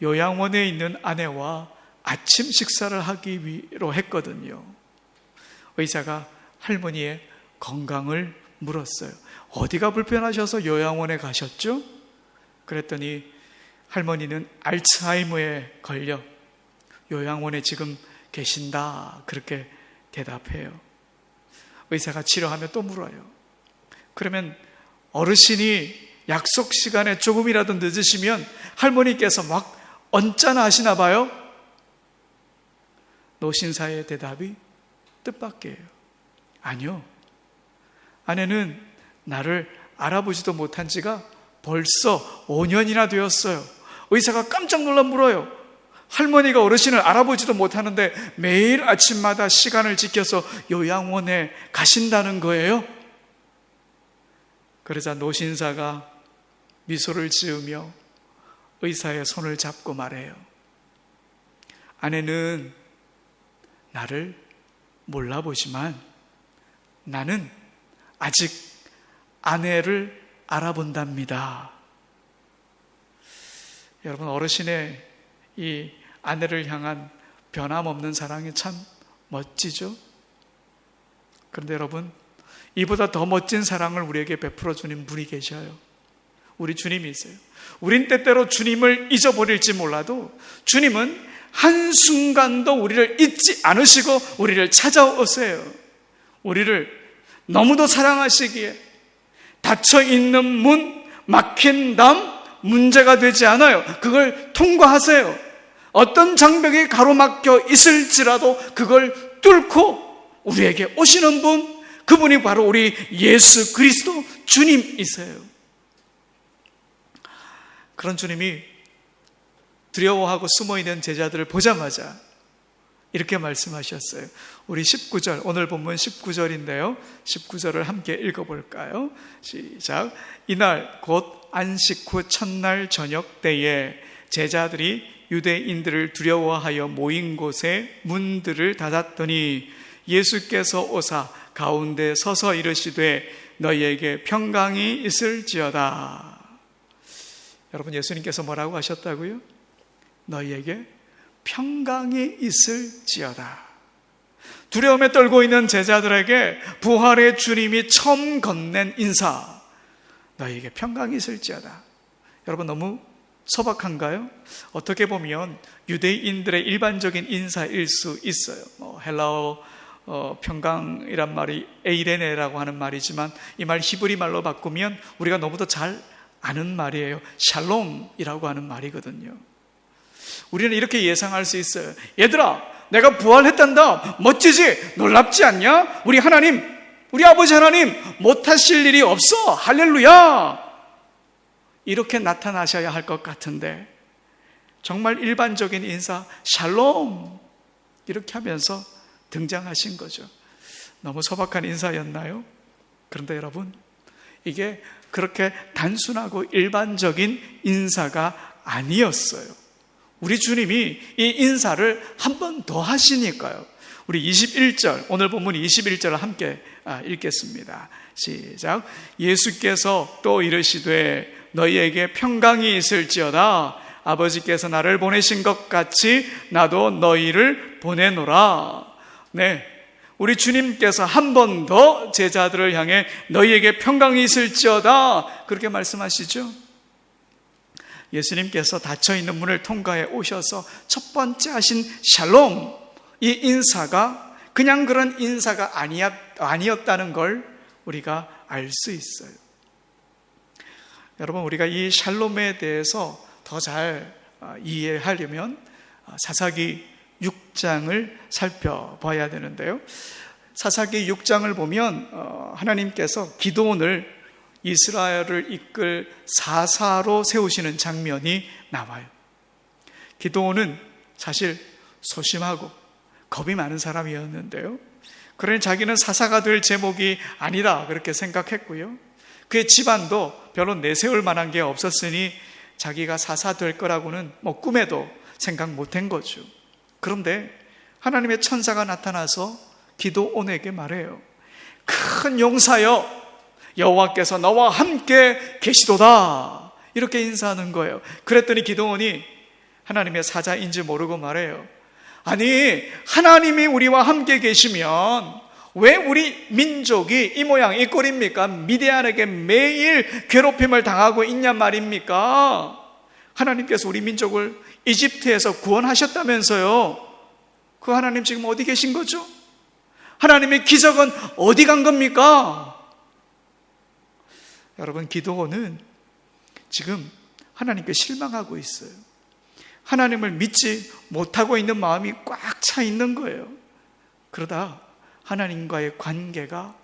요양원에 있는 아내와 아침 식사를 하기로 했거든요. 의사가 할머니의 건강을 물었어요. 어디가 불편하셔서 요양원에 가셨죠? 그랬더니 할머니는 알츠하이머에 걸려 요양원에 지금 계신다, 그렇게 대답해요. 의사가 치료하며 또 물어요. 그러면 어르신이 약속 시간에 조금이라도 늦으시면 할머니께서 막 언짢아 하시나 봐요? 노신사의 대답이 뜻밖이에요. 아니요, 아내는 나를 알아보지도 못한 지가 벌써 5년이나 되었어요. 의사가 깜짝 놀라 물어요. 할머니가 어르신을 알아보지도 못하는데 매일 아침마다 시간을 지켜서 요양원에 가신다는 거예요? 그러자 노신사가 미소를 지으며 의사의 손을 잡고 말해요. 아내는 나를 몰라보지만 나는 아직 아내를 알아본답니다. 여러분, 어르신의 이 아내를 향한 변함없는 사랑이 참 멋지죠? 그런데 여러분, 이보다 더 멋진 사랑을 우리에게 베풀어 주는 분이 계셔요. 우리 주님이 있어요. 우린 때때로 주님을 잊어버릴지 몰라도 주님은 한순간도 우리를 잊지 않으시고 우리를 찾아오세요. 우리를 너무도 사랑하시기에 닫혀있는 문, 막힌 담, 문제가 되지 않아요. 그걸 통과하세요. 어떤 장벽이 가로막혀 있을지라도 그걸 뚫고 우리에게 오시는 분, 그분이 바로 우리 예수 그리스도 주님이세요. 그런 주님이 두려워하고 숨어있는 제자들을 보자마자 이렇게 말씀하셨어요. 우리 19절, 오늘 본문 19절인데요. 19절을 함께 읽어볼까요? 시작. 이날 곧 안식 후 첫날 저녁 때에 제자들이 유대인들을 두려워하여 모인 곳에 문들을 닫았더니 예수께서 오사 가운데 서서 이르시되 너희에게 평강이 있을지어다. 여러분, 예수님께서 뭐라고 하셨다고요? 너희에게 평강이 있을지어다. 두려움에 떨고 있는 제자들에게 부활의 주님이 처음 건넨 인사, 너희에게 평강이 있을지어다. 여러분, 너무 소박한가요? 어떻게 보면 유대인들의 일반적인 인사일 수 있어요. 헬라어 평강이란 말이 에이레네라고 하는 말이지만 이 말 히브리 말로 바꾸면 우리가 너무도 잘 아는 말이에요. 샬롬이라고 하는 말이거든요. 우리는 이렇게 예상할 수 있어요. 얘들아, 내가 부활했단다. 멋지지? 놀랍지 않냐? 우리 하나님, 우리 아버지 하나님 못하실 일이 없어. 할렐루야. 이렇게 나타나셔야 할 것 같은데 정말 일반적인 인사, 샬롬 이렇게 하면서 등장하신 거죠. 너무 소박한 인사였나요? 그런데 여러분, 이게 그렇게 단순하고 일반적인 인사가 아니었어요. 우리 주님이 이 인사를 한 번 더 하시니까요. 우리 21절, 오늘 본문 21절을 함께 읽겠습니다. 시작. 예수께서 또 이르시되 너희에게 평강이 있을지어다. 아버지께서 나를 보내신 것 같이 나도 너희를 보내노라. 네, 우리 주님께서 한 번 더 제자들을 향해 너희에게 평강이 있을지어다 그렇게 말씀하시죠. 예수님께서 닫혀있는 문을 통과해 오셔서 첫 번째 하신 샬롬, 이 인사가 그냥 그런 인사가 아니었다는 걸 우리가 알 수 있어요. 여러분, 우리가 이 샬롬에 대해서 더 잘 이해하려면 사사기 6장을 살펴봐야 되는데요. 사사기 6장을 보면 하나님께서 기드온을 이스라엘을 이끌 사사로 세우시는 장면이 나와요. 기드온은 사실 소심하고 겁이 많은 사람이었는데요. 그러니 자기는 사사가 될 제목이 아니다 그렇게 생각했고요. 그의 집안도 별로 내세울 만한 게 없었으니 자기가 사사 될 거라고는 꿈에도 생각 못한 거죠. 그런데 하나님의 천사가 나타나서 기드온에게 말해요. 큰 용사여, 여호와께서 너와 함께 계시도다 이렇게 인사하는 거예요. 그랬더니 기드온이 하나님의 사자인지 모르고 말해요. 아니, 하나님이 우리와 함께 계시면 왜 우리 민족이 이 모양 이 꼴입니까? 미디안에게 매일 괴롭힘을 당하고 있냔 말입니까? 하나님께서 우리 민족을 이집트에서 구원하셨다면서요. 그 하나님 지금 어디 계신 거죠? 하나님의 기적은 어디 간 겁니까? 여러분, 기드온은 지금 하나님께 실망하고 있어요. 하나님을 믿지 못하고 있는 마음이 꽉 차 있는 거예요. 그러다 하나님과의 관계가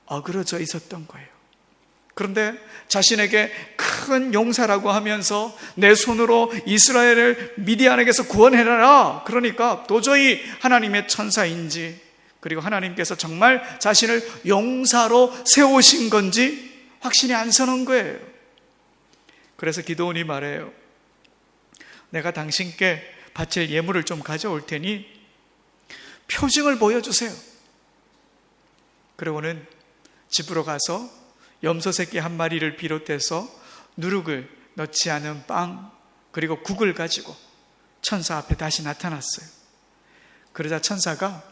어그러져 있었던 거예요. 그런데 자신에게 큰 용사라고 하면서 내 손으로 이스라엘을 미디안에게서 구원해라. 그러니까 도저히 하나님의 천사인지, 그리고 하나님께서 정말 자신을 용사로 세우신 건지 확신이 안 서는 거예요. 그래서 기드온이 말해요. 내가 당신께 바칠 예물을 좀 가져올 테니 표징을 보여주세요. 그러고는 집으로 가서 염소 새끼 한 마리를 비롯해서 누룩을 넣지 않은 빵 그리고 국을 가지고 천사 앞에 다시 나타났어요. 그러자 천사가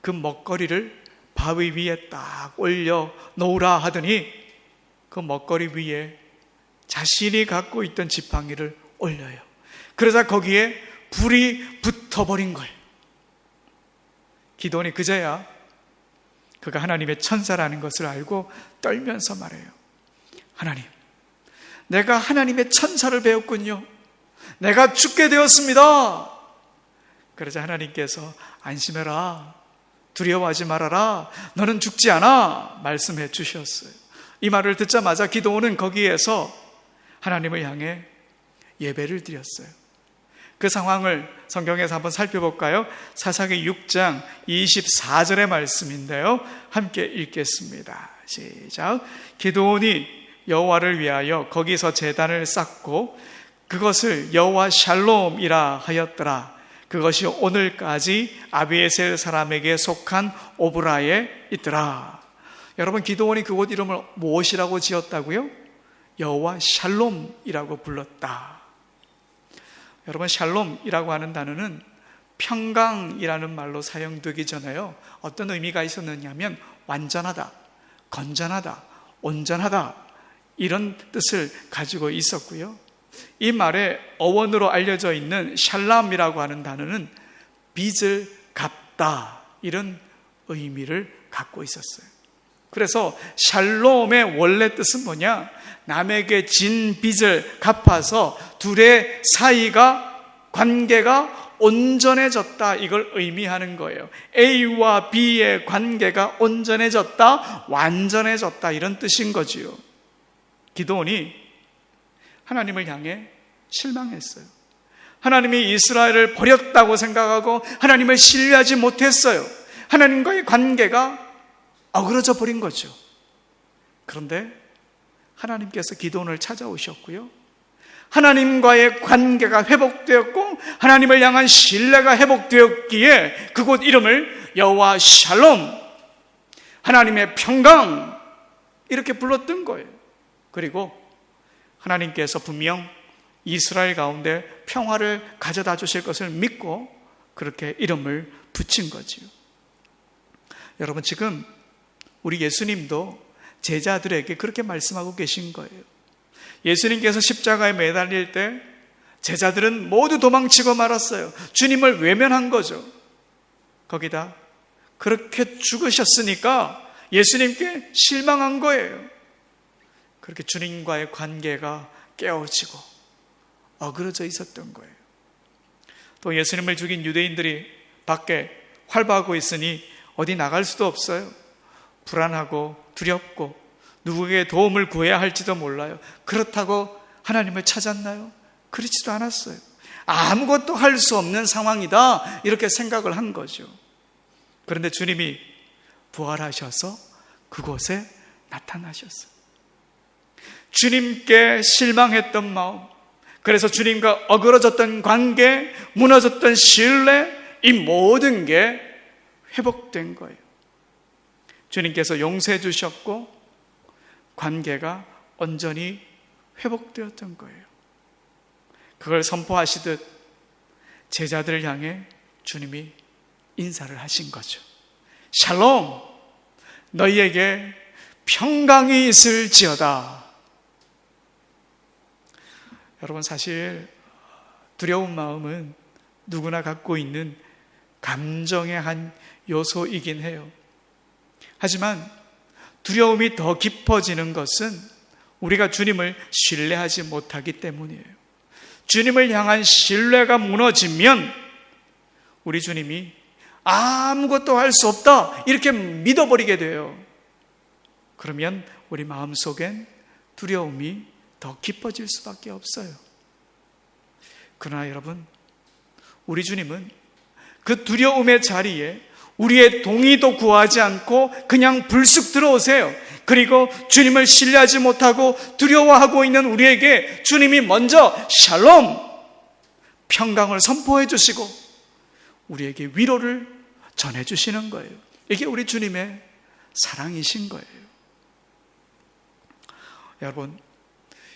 그 먹거리를 바위 위에 딱 올려 놓으라 하더니 그 먹거리 위에 자신이 갖고 있던 지팡이를 올려요. 그러자 거기에 불이 붙어버린 거예요. 기드온이 그제야 그가 하나님의 천사라는 것을 알고 떨면서 말해요. 하나님, 내가 하나님의 천사를 배웠군요. 내가 죽게 되었습니다. 그러자 하나님께서 안심해라, 두려워하지 말아라, 너는 죽지 않아 말씀해 주셨어요. 이 말을 듣자마자 기드온은 거기에서 하나님을 향해 예배를 드렸어요. 그 상황을 성경에서 한번 살펴볼까요? 사사기 6장 24절의 말씀인데요. 함께 읽겠습니다. 시작. 기드온이 여호와를 위하여 거기서 제단을 쌓고 그것을 여호와 샬롬이라 하였더라. 그것이 오늘까지 아비에셀 사람에게 속한 오브라에 있더라. 여러분, 기드온이 그곳 이름을 무엇이라고 지었다고요? 여호와 샬롬이라고 불렀다. 여러분, 샬롬이라고 하는 단어는 평강이라는 말로 사용되기 전에요, 어떤 의미가 있었느냐면 완전하다, 건전하다, 온전하다 이런 뜻을 가지고 있었고요. 이 말의 어원으로 알려져 있는 샬람이라고 하는 단어는 빚을 갚다 이런 의미를 갖고 있었어요. 그래서 샬롬의 원래 뜻은 뭐냐? 남에게 진 빚을 갚아서 둘의 사이가, 관계가 온전해졌다, 이걸 의미하는 거예요. A와 B의 관계가 온전해졌다, 완전해졌다 이런 뜻인 거지요. 기드온이 하나님을 향해 실망했어요. 하나님이 이스라엘을 버렸다고 생각하고 하나님을 신뢰하지 못했어요. 하나님과의 관계가 어그러져 버린 거죠. 그런데 하나님께서 기드온을 찾아오셨고요. 하나님과의 관계가 회복되었고 하나님을 향한 신뢰가 회복되었기에 그곳 이름을 여호와 샬롬, 하나님의 평강 이렇게 불렀던 거예요. 그리고 하나님께서 분명 이스라엘 가운데 평화를 가져다 주실 것을 믿고 그렇게 이름을 붙인 거지요. 여러분, 지금 우리 예수님도 제자들에게 그렇게 말씀하고 계신 거예요. 예수님께서 십자가에 매달릴 때 제자들은 모두 도망치고 말았어요. 주님을 외면한 거죠. 거기다 그렇게 죽으셨으니까 예수님께 실망한 거예요. 그렇게 주님과의 관계가 깨어지고 어그러져 있었던 거예요. 또 예수님을 죽인 유대인들이 밖에 활보하고 있으니 어디 나갈 수도 없어요. 불안하고 두렵고 누구에게 도움을 구해야 할지도 몰라요. 그렇다고 하나님을 찾았나요? 그렇지도 않았어요. 아무것도 할 수 없는 상황이다 이렇게 생각을 한 거죠. 그런데 주님이 부활하셔서 그곳에 나타나셨어요. 주님께 실망했던 마음, 그래서 주님과 어그러졌던 관계, 무너졌던 신뢰, 이 모든 게 회복된 거예요. 주님께서 용서해 주셨고 관계가 온전히 회복되었던 거예요. 그걸 선포하시듯 제자들을 향해 주님이 인사를 하신 거죠. 샬롬, 너희에게 평강이 있을지어다. 여러분, 사실 두려운 마음은 누구나 갖고 있는 감정의 한 요소이긴 해요. 하지만 두려움이 더 깊어지는 것은 우리가 주님을 신뢰하지 못하기 때문이에요. 주님을 향한 신뢰가 무너지면 우리 주님이 아무것도 할 수 없다 이렇게 믿어버리게 돼요. 그러면 우리 마음속엔 두려움이 더 깊어질 수밖에 없어요. 그러나 여러분, 우리 주님은 그 두려움의 자리에 우리의 동의도 구하지 않고 그냥 불쑥 들어오세요. 그리고 주님을 신뢰하지 못하고 두려워하고 있는 우리에게 주님이 먼저 샬롬, 평강을 선포해 주시고 우리에게 위로를 전해 주시는 거예요. 이게 우리 주님의 사랑이신 거예요. 여러분,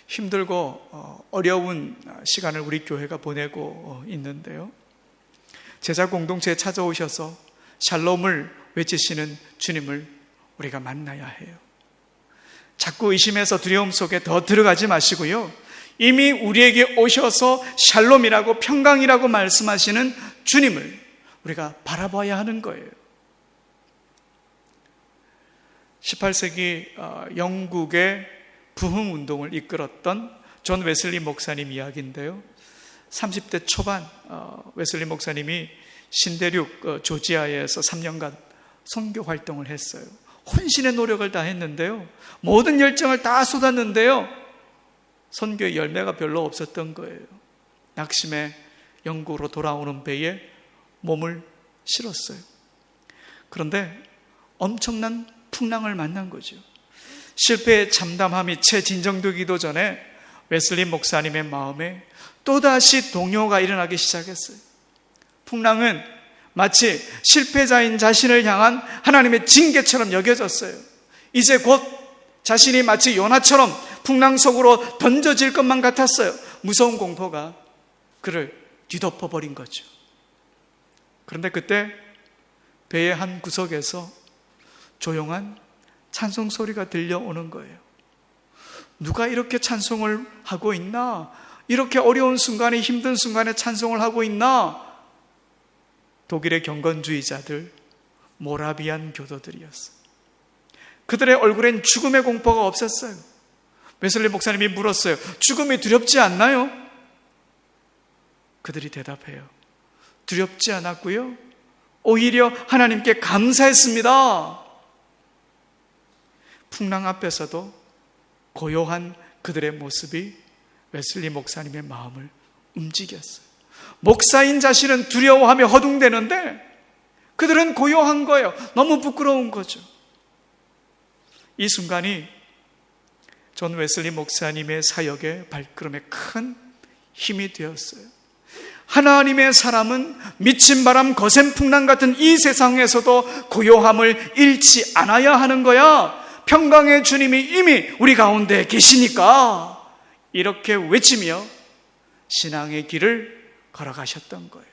힘들고 어려운 시간을 우리 교회가 보내고 있는데요, 제자 공동체에 찾아오셔서 샬롬을 외치시는 주님을 우리가 만나야 해요. 자꾸 의심해서 두려움 속에 더 들어가지 마시고요, 이미 우리에게 오셔서 샬롬이라고 평강이라고 말씀하시는 주님을 우리가 바라봐야 하는 거예요. 18세기 영국의 부흥운동을 이끌었던 존 웨슬리 목사님 이야기인데요, 30대 초반 웨슬리 목사님이 신대륙 조지아에서 3년간 선교 활동을 했어요. 혼신의 노력을 다 했는데요, 모든 열정을 다 쏟았는데요, 선교의 열매가 별로 없었던 거예요. 낙심해 영국으로 돌아오는 배에 몸을 실었어요. 그런데 엄청난 풍랑을 만난 거죠. 실패의 참담함이 채 진정되기도 전에 웨슬리 목사님의 마음에 또다시 동요가 일어나기 시작했어요. 풍랑은 마치 실패자인 자신을 향한 하나님의 징계처럼 여겨졌어요. 이제 곧 자신이 마치 요나처럼 풍랑 속으로 던져질 것만 같았어요. 무서운 공포가 그를 뒤덮어버린 거죠. 그런데 그때 배의 한 구석에서 조용한 찬송 소리가 들려오는 거예요. 누가 이렇게 찬송을 하고 있나? 이렇게 어려운 순간에, 힘든 순간에 찬송을 하고 있나? 독일의 경건주의자들, 모라비안 교도들이었어요. 그들의 얼굴엔 죽음의 공포가 없었어요. 웨슬리 목사님이 물었어요. 죽음이 두렵지 않나요? 그들이 대답해요. 두렵지 않았고요, 오히려 하나님께 감사했습니다. 풍랑 앞에서도 고요한 그들의 모습이 웨슬리 목사님의 마음을 움직였어요. 목사인 자신은 두려워하며 허둥대는데 그들은 고요한 거예요. 너무 부끄러운 거죠. 이 순간이 존 웨슬리 목사님의 사역의 발걸음에 큰 힘이 되었어요. 하나님의 사람은 미친 바람 거센풍랑 같은 이 세상에서도 고요함을 잃지 않아야 하는 거야. 평강의 주님이 이미 우리 가운데 계시니까 이렇게 외치며 신앙의 길을 걸어가셨던 거예요.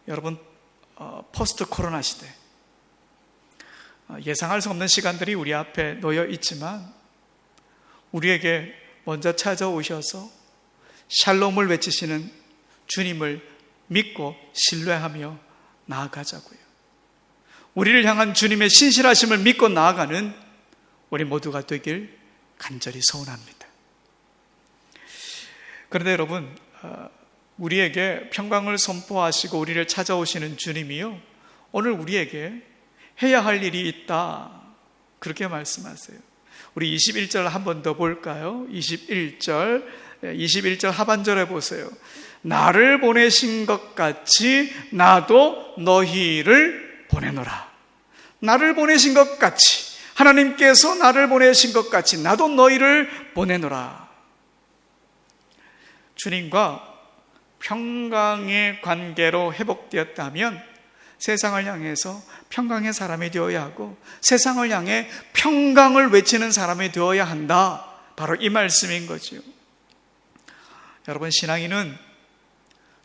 여러분, 포스트 코로나 시대, 예상할 수 없는 시간들이 우리 앞에 놓여 있지만 우리에게 먼저 찾아오셔서 샬롬을 외치시는 주님을 믿고 신뢰하며 나아가자고요. 우리를 향한 주님의 신실하심을 믿고 나아가는 우리 모두가 되길 간절히 소원합니다. 그런데 여러분, 우리에게 평강을 선포하시고 우리를 찾아오시는 주님이요, 오늘 우리에게 해야 할 일이 있다, 그렇게 말씀하세요. 우리 21절 한 번 더 볼까요? 21절 하반절에 보세요. 나를 보내신 것 같이 나도 너희를 보내노라. 나를 보내신 것 같이, 하나님께서 나를 보내신 것 같이 나도 너희를 보내노라. 주님과 평강의 관계로 회복되었다면 세상을 향해서 평강의 사람이 되어야 하고 세상을 향해 평강을 외치는 사람이 되어야 한다. 바로 이 말씀인 거죠. 여러분, 신앙인은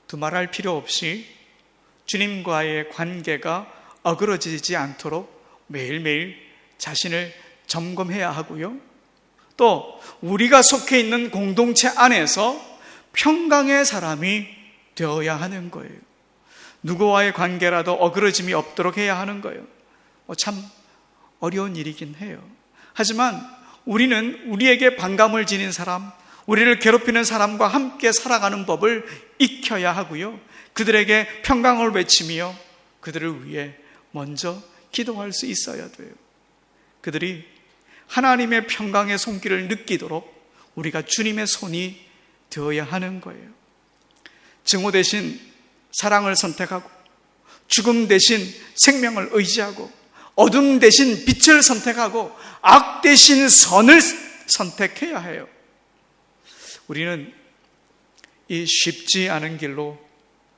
두말할 필요 없이 주님과의 관계가 어그러지지 않도록 매일매일 자신을 점검해야 하고요, 또 우리가 속해 있는 공동체 안에서 평강의 사람이 되어야 하는 거예요. 누구와의 관계라도 어그러짐이 없도록 해야 하는 거예요. 참 어려운 일이긴 해요. 하지만 우리는 우리에게 반감을 지닌 사람, 우리를 괴롭히는 사람과 함께 살아가는 법을 익혀야 하고요, 그들에게 평강을 외치며 그들을 위해 먼저 기도할 수 있어야 돼요. 그들이 하나님의 평강의 손길을 느끼도록 우리가 주님의 손이 되어야 하는 거예요. 증오 대신 사랑을 선택하고 죽음 대신 생명을 의지하고 어둠 대신 빛을 선택하고 악 대신 선을 선택해야 해요. 우리는 이 쉽지 않은 길로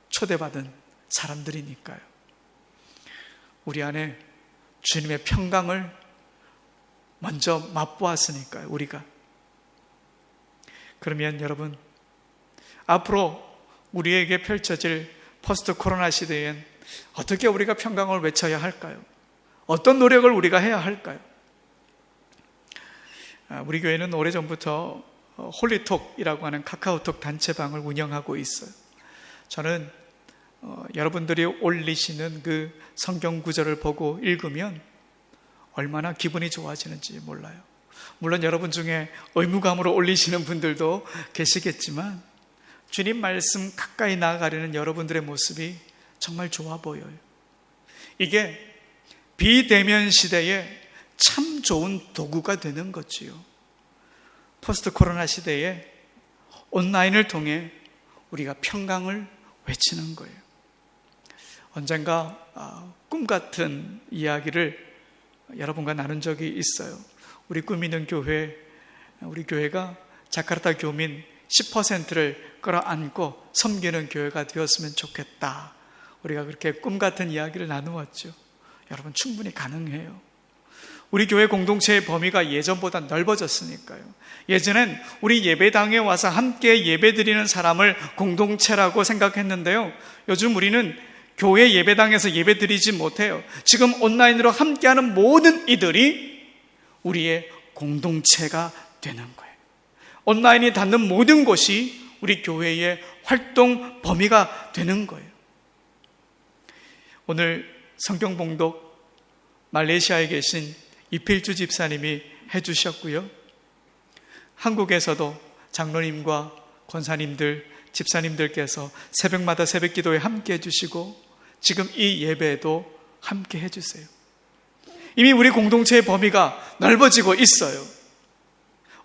초대받은 사람들이니까요. 우리 안에 주님의 평강을 먼저 맛보았으니까요, 우리가. 그러면 여러분, 앞으로 우리에게 펼쳐질 포스트 코로나 시대엔 어떻게 우리가 평강을 외쳐야 할까요? 어떤 노력을 우리가 해야 할까요? 우리 교회는 오래전부터 홀리톡이라고 하는 카카오톡 단체방을 운영하고 있어요. 저는 여러분들이 올리시는 그 성경 구절을 보고 읽으면 얼마나 기분이 좋아지는지 몰라요. 물론 여러분 중에 의무감으로 올리시는 분들도 계시겠지만 주님 말씀 가까이 나아가려는 여러분들의 모습이 정말 좋아 보여요. 이게 비대면 시대에 참 좋은 도구가 되는 거지요. 포스트 코로나 시대에 온라인을 통해 우리가 평강을 외치는 거예요. 언젠가 꿈 같은 이야기를 여러분과 나눈 적이 있어요. 우리 꿈이는 교회, 우리 교회가 자카르타 교민 10%를 끌어안고 섬기는 교회가 되었으면 좋겠다. 우리가 그렇게 꿈 같은 이야기를 나누었죠. 여러분, 충분히 가능해요. 우리 교회 공동체의 범위가 예전보다 넓어졌으니까요. 예전엔 우리 예배당에 와서 함께 예배드리는 사람을 공동체라고 생각했는데요, 요즘 우리는 교회 예배당에서 예배드리지 못해요. 지금 온라인으로 함께하는 모든 이들이 우리의 공동체가 되는 거예요. 온라인이 닿는 모든 곳이 우리 교회의 활동 범위가 되는 거예요. 오늘 성경 봉독 말레이시아에 계신 이필주 집사님이 해주셨고요, 한국에서도 장로님과 권사님들, 집사님들께서 새벽마다 새벽기도에 함께 해주시고 지금 이 예배에도 함께 해주세요. 이미 우리 공동체의 범위가 넓어지고 있어요.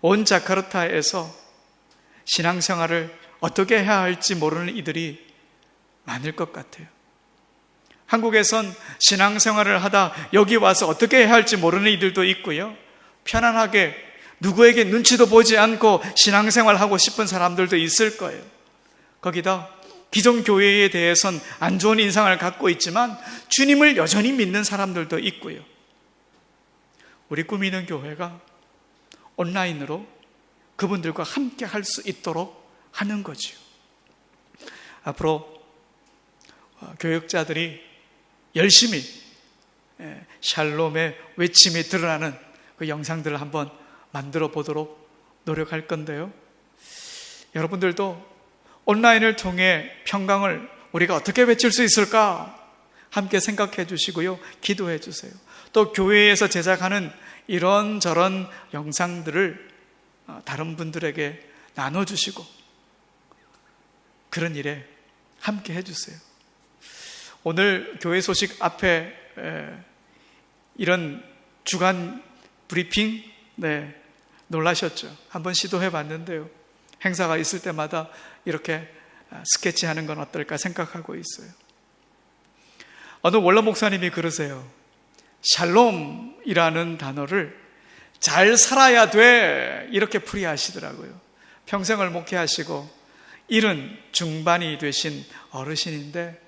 온 자카르타에서 신앙생활을 어떻게 해야 할지 모르는 이들이 많을 것 같아요. 한국에선 신앙생활을 하다 여기 와서 어떻게 해야 할지 모르는 이들도 있고요. 편안하게 누구에게 눈치도 보지 않고 신앙생활하고 싶은 사람들도 있을 거예요. 거기다 기존 교회에 대해선 안 좋은 인상을 갖고 있지만 주님을 여전히 믿는 사람들도 있고요. 우리 꾸미는 교회가 온라인으로 그분들과 함께 할 수 있도록 하는 거지요. 앞으로 교역자들이 열심히 샬롬의 외침이 드러나는 그 영상들을 한번 만들어 보도록 노력할 건데요. 여러분들도 온라인을 통해 평강을 우리가 어떻게 외칠 수 있을까 함께 생각해 주시고요. 기도해 주세요. 또 교회에서 제작하는 이런저런 영상들을 다른 분들에게 나눠주시고 그런 일에 함께 해주세요. 오늘 교회 소식 앞에 이런 주간 브리핑 놀라셨죠? 한번 시도해 봤는데요. 행사가 있을 때마다 이렇게 스케치하는 건 어떨까 생각하고 있어요. 어느 원로 목사님이 그러세요. 샬롬이라는 단어를 잘 살아야 돼 이렇게 풀이하시더라고요. 평생을 목회하시고 70 중반이 되신 어르신인데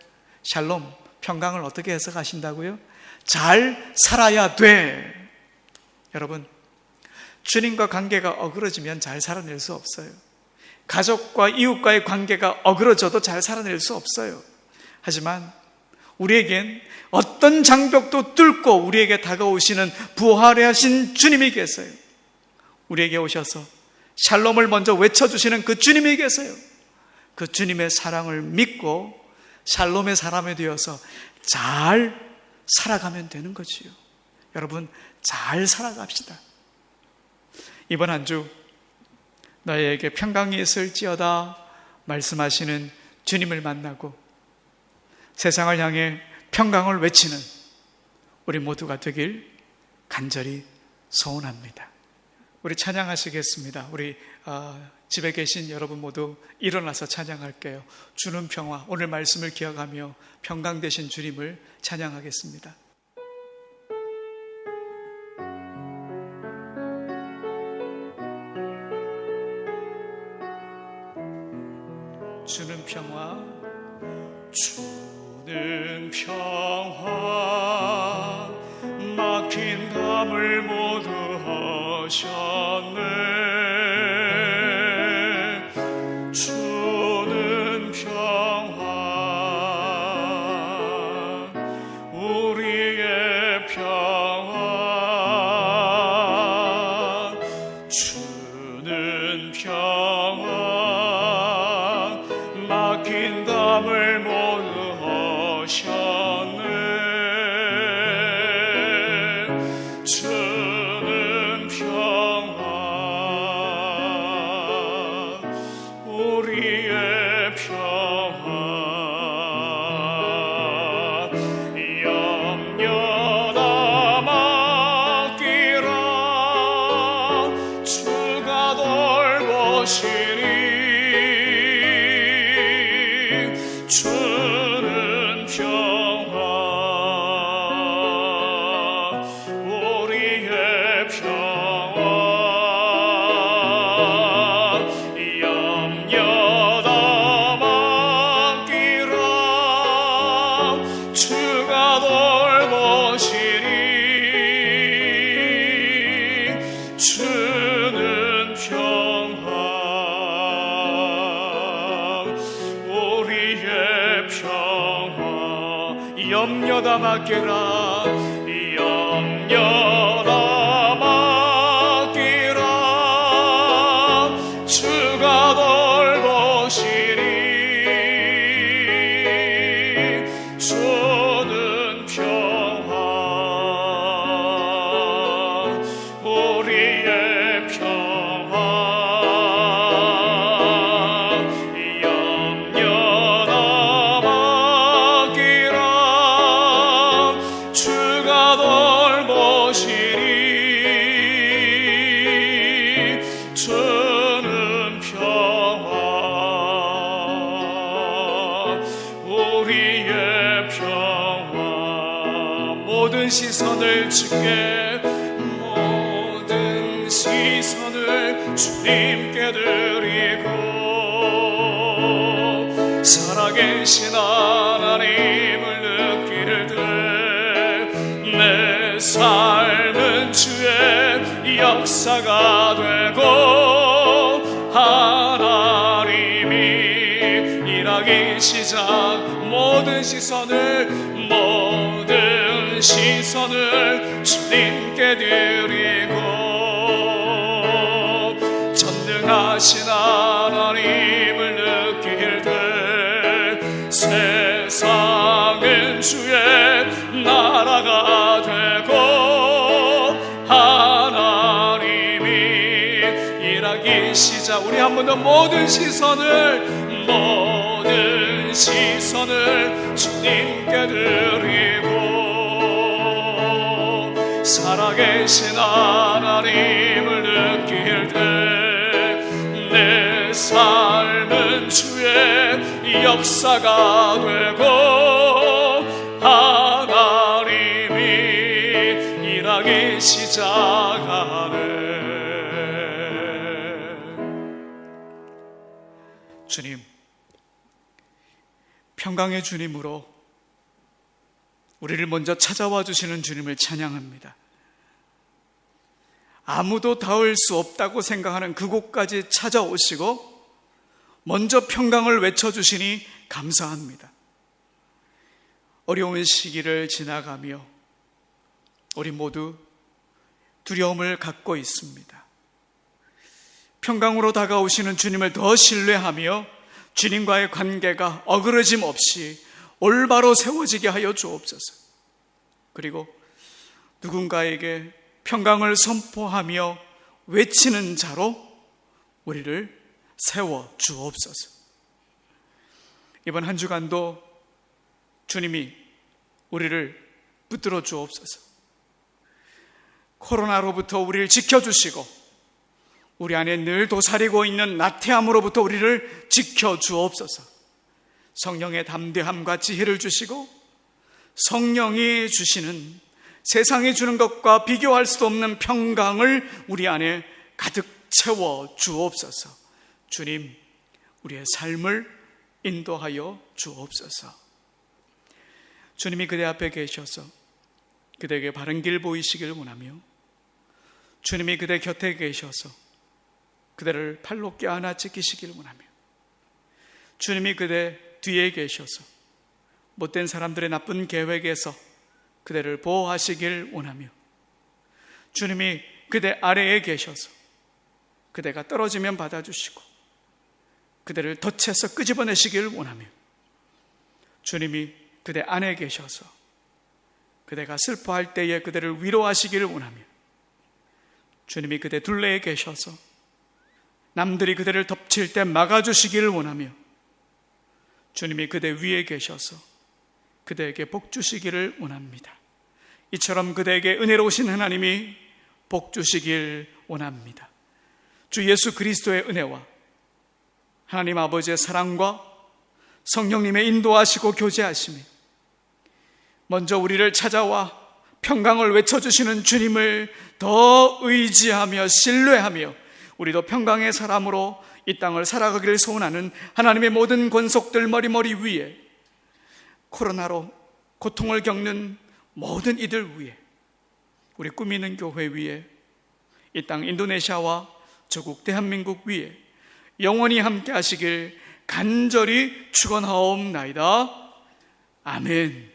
샬롬, 평강을 어떻게 해석하신다고요? 잘 살아야 돼. 여러분, 주님과 관계가 어그러지면 잘 살아낼 수 없어요. 가족과 이웃과의 관계가 어그러져도 잘 살아낼 수 없어요. 하지만 우리에겐 어떤 장벽도 뚫고 우리에게 다가오시는 부활하신 주님이 계세요. 우리에게 오셔서 샬롬을 먼저 외쳐주시는 그 주님이 계세요. 그 주님의 사랑을 믿고 샬롬의 사람이 되어서 잘 살아가면 되는 거지요. 여러분, 잘 살아갑시다. 이번 한 주 너희에게 평강이 있을지어다 말씀하시는 주님을 만나고 세상을 향해 평강을 외치는 우리 모두가 되길 간절히 소원합니다. 우리 찬양하시겠습니다. 우리 집에 계신 여러분 모두 일어나서 찬양할게요. 주는 평화, 오늘 말씀을 기억하며 평강 되신 주님을 찬양하겠습니다. 주는 평화, 주는 평화, 막힌 담을 모두 하셨네. 주는 평화, 우리의 평화, 주는 평화, 막힌 담을 모두 하셨네. 주는 평화, 우리의 평화, 염려나 맡기라. 주가 돌보시니. 주는 평화, 우리의 평화, 염려나 맡기라. 주가 돌보시니. 주는 평화, 우리의 평화, 염려다 맡기라. 염려다 맡기라. 주가 돌보시니. 주는 평화, 우리의 평화, 염려다 맡기라. 주가 돌보시니. 시선을 주께, 모든 시선을 주님께 드리고, 살아계신 하나님을 느낄 때 내 삶은 주의 역사가 되고, 하나님이 일하기 시작. 모든 시선을 주님께 드리고, 전능하신 하나님을 느낄 때 세상은 주의 나라가 되고, 하나님이 일하기 시작. 우리 한 번 더 모든 시선을 주님께 드리고, 살아계신 하나님을 느낄 때 내 삶은 주의 역사가 되고, 하나님이 일하기 시작하네. 주님, 평강의 주님으로 우리를 먼저 찾아와 주시는 주님을 찬양합니다. 아무도 닿을 수 없다고 생각하는 그곳까지 찾아오시고 먼저 평강을 외쳐주시니 감사합니다. 어려운 시기를 지나가며 우리 모두 두려움을 갖고 있습니다. 평강으로 다가오시는 주님을 더 신뢰하며 주님과의 관계가 어그러짐 없이 올바로 세워지게 하여 주옵소서. 그리고 누군가에게 평강을 선포하며 외치는 자로 우리를 세워 주옵소서. 이번 한 주간도 주님이 우리를 붙들어 주옵소서. 코로나로부터 우리를 지켜주시고 우리 안에 늘 도사리고 있는 나태함으로부터 우리를 지켜주옵소서. 성령의 담대함과 지혜를 주시고 성령이 주시는, 세상이 주는 것과 비교할 수도 없는 평강을 우리 안에 가득 채워 주옵소서. 주님, 우리의 삶을 인도하여 주옵소서. 주님이 그대 앞에 계셔서 그대에게 바른 길 보이시길 원하며, 주님이 그대 곁에 계셔서 그대를 팔로 껴안아 지키시길 원하며, 주님이 그대 뒤에 계셔서 못된 사람들의 나쁜 계획에서 그대를 보호하시길 원하며, 주님이 그대 아래에 계셔서 그대가 떨어지면 받아주시고 그대를 덫에서 끄집어내시길 원하며, 주님이 그대 안에 계셔서 그대가 슬퍼할 때에 그대를 위로하시길 원하며, 주님이 그대 둘레에 계셔서 남들이 그대를 덮칠 때 막아주시기를 원하며, 주님이 그대 위에 계셔서 그대에게 복 주시기를 원합니다. 이처럼 그대에게 은혜로우신 하나님이 복 주시길 원합니다. 주 예수 그리스도의 은혜와 하나님 아버지의 사랑과 성령님의 인도하시고 교제하심이 먼저 우리를 찾아와 평강을 외쳐주시는 주님을 더 의지하며 신뢰하며 우리도 평강의 사람으로 이 땅을 살아가기를 소원하는 하나님의 모든 권속들 머리 위에, 코로나로 고통을 겪는 모든 이들 위에, 우리 꿈이 있는 교회 위에, 이 땅 인도네시아와 저국 대한민국 위에 영원히 함께 하시길 간절히 축원하옵나이다. 아멘.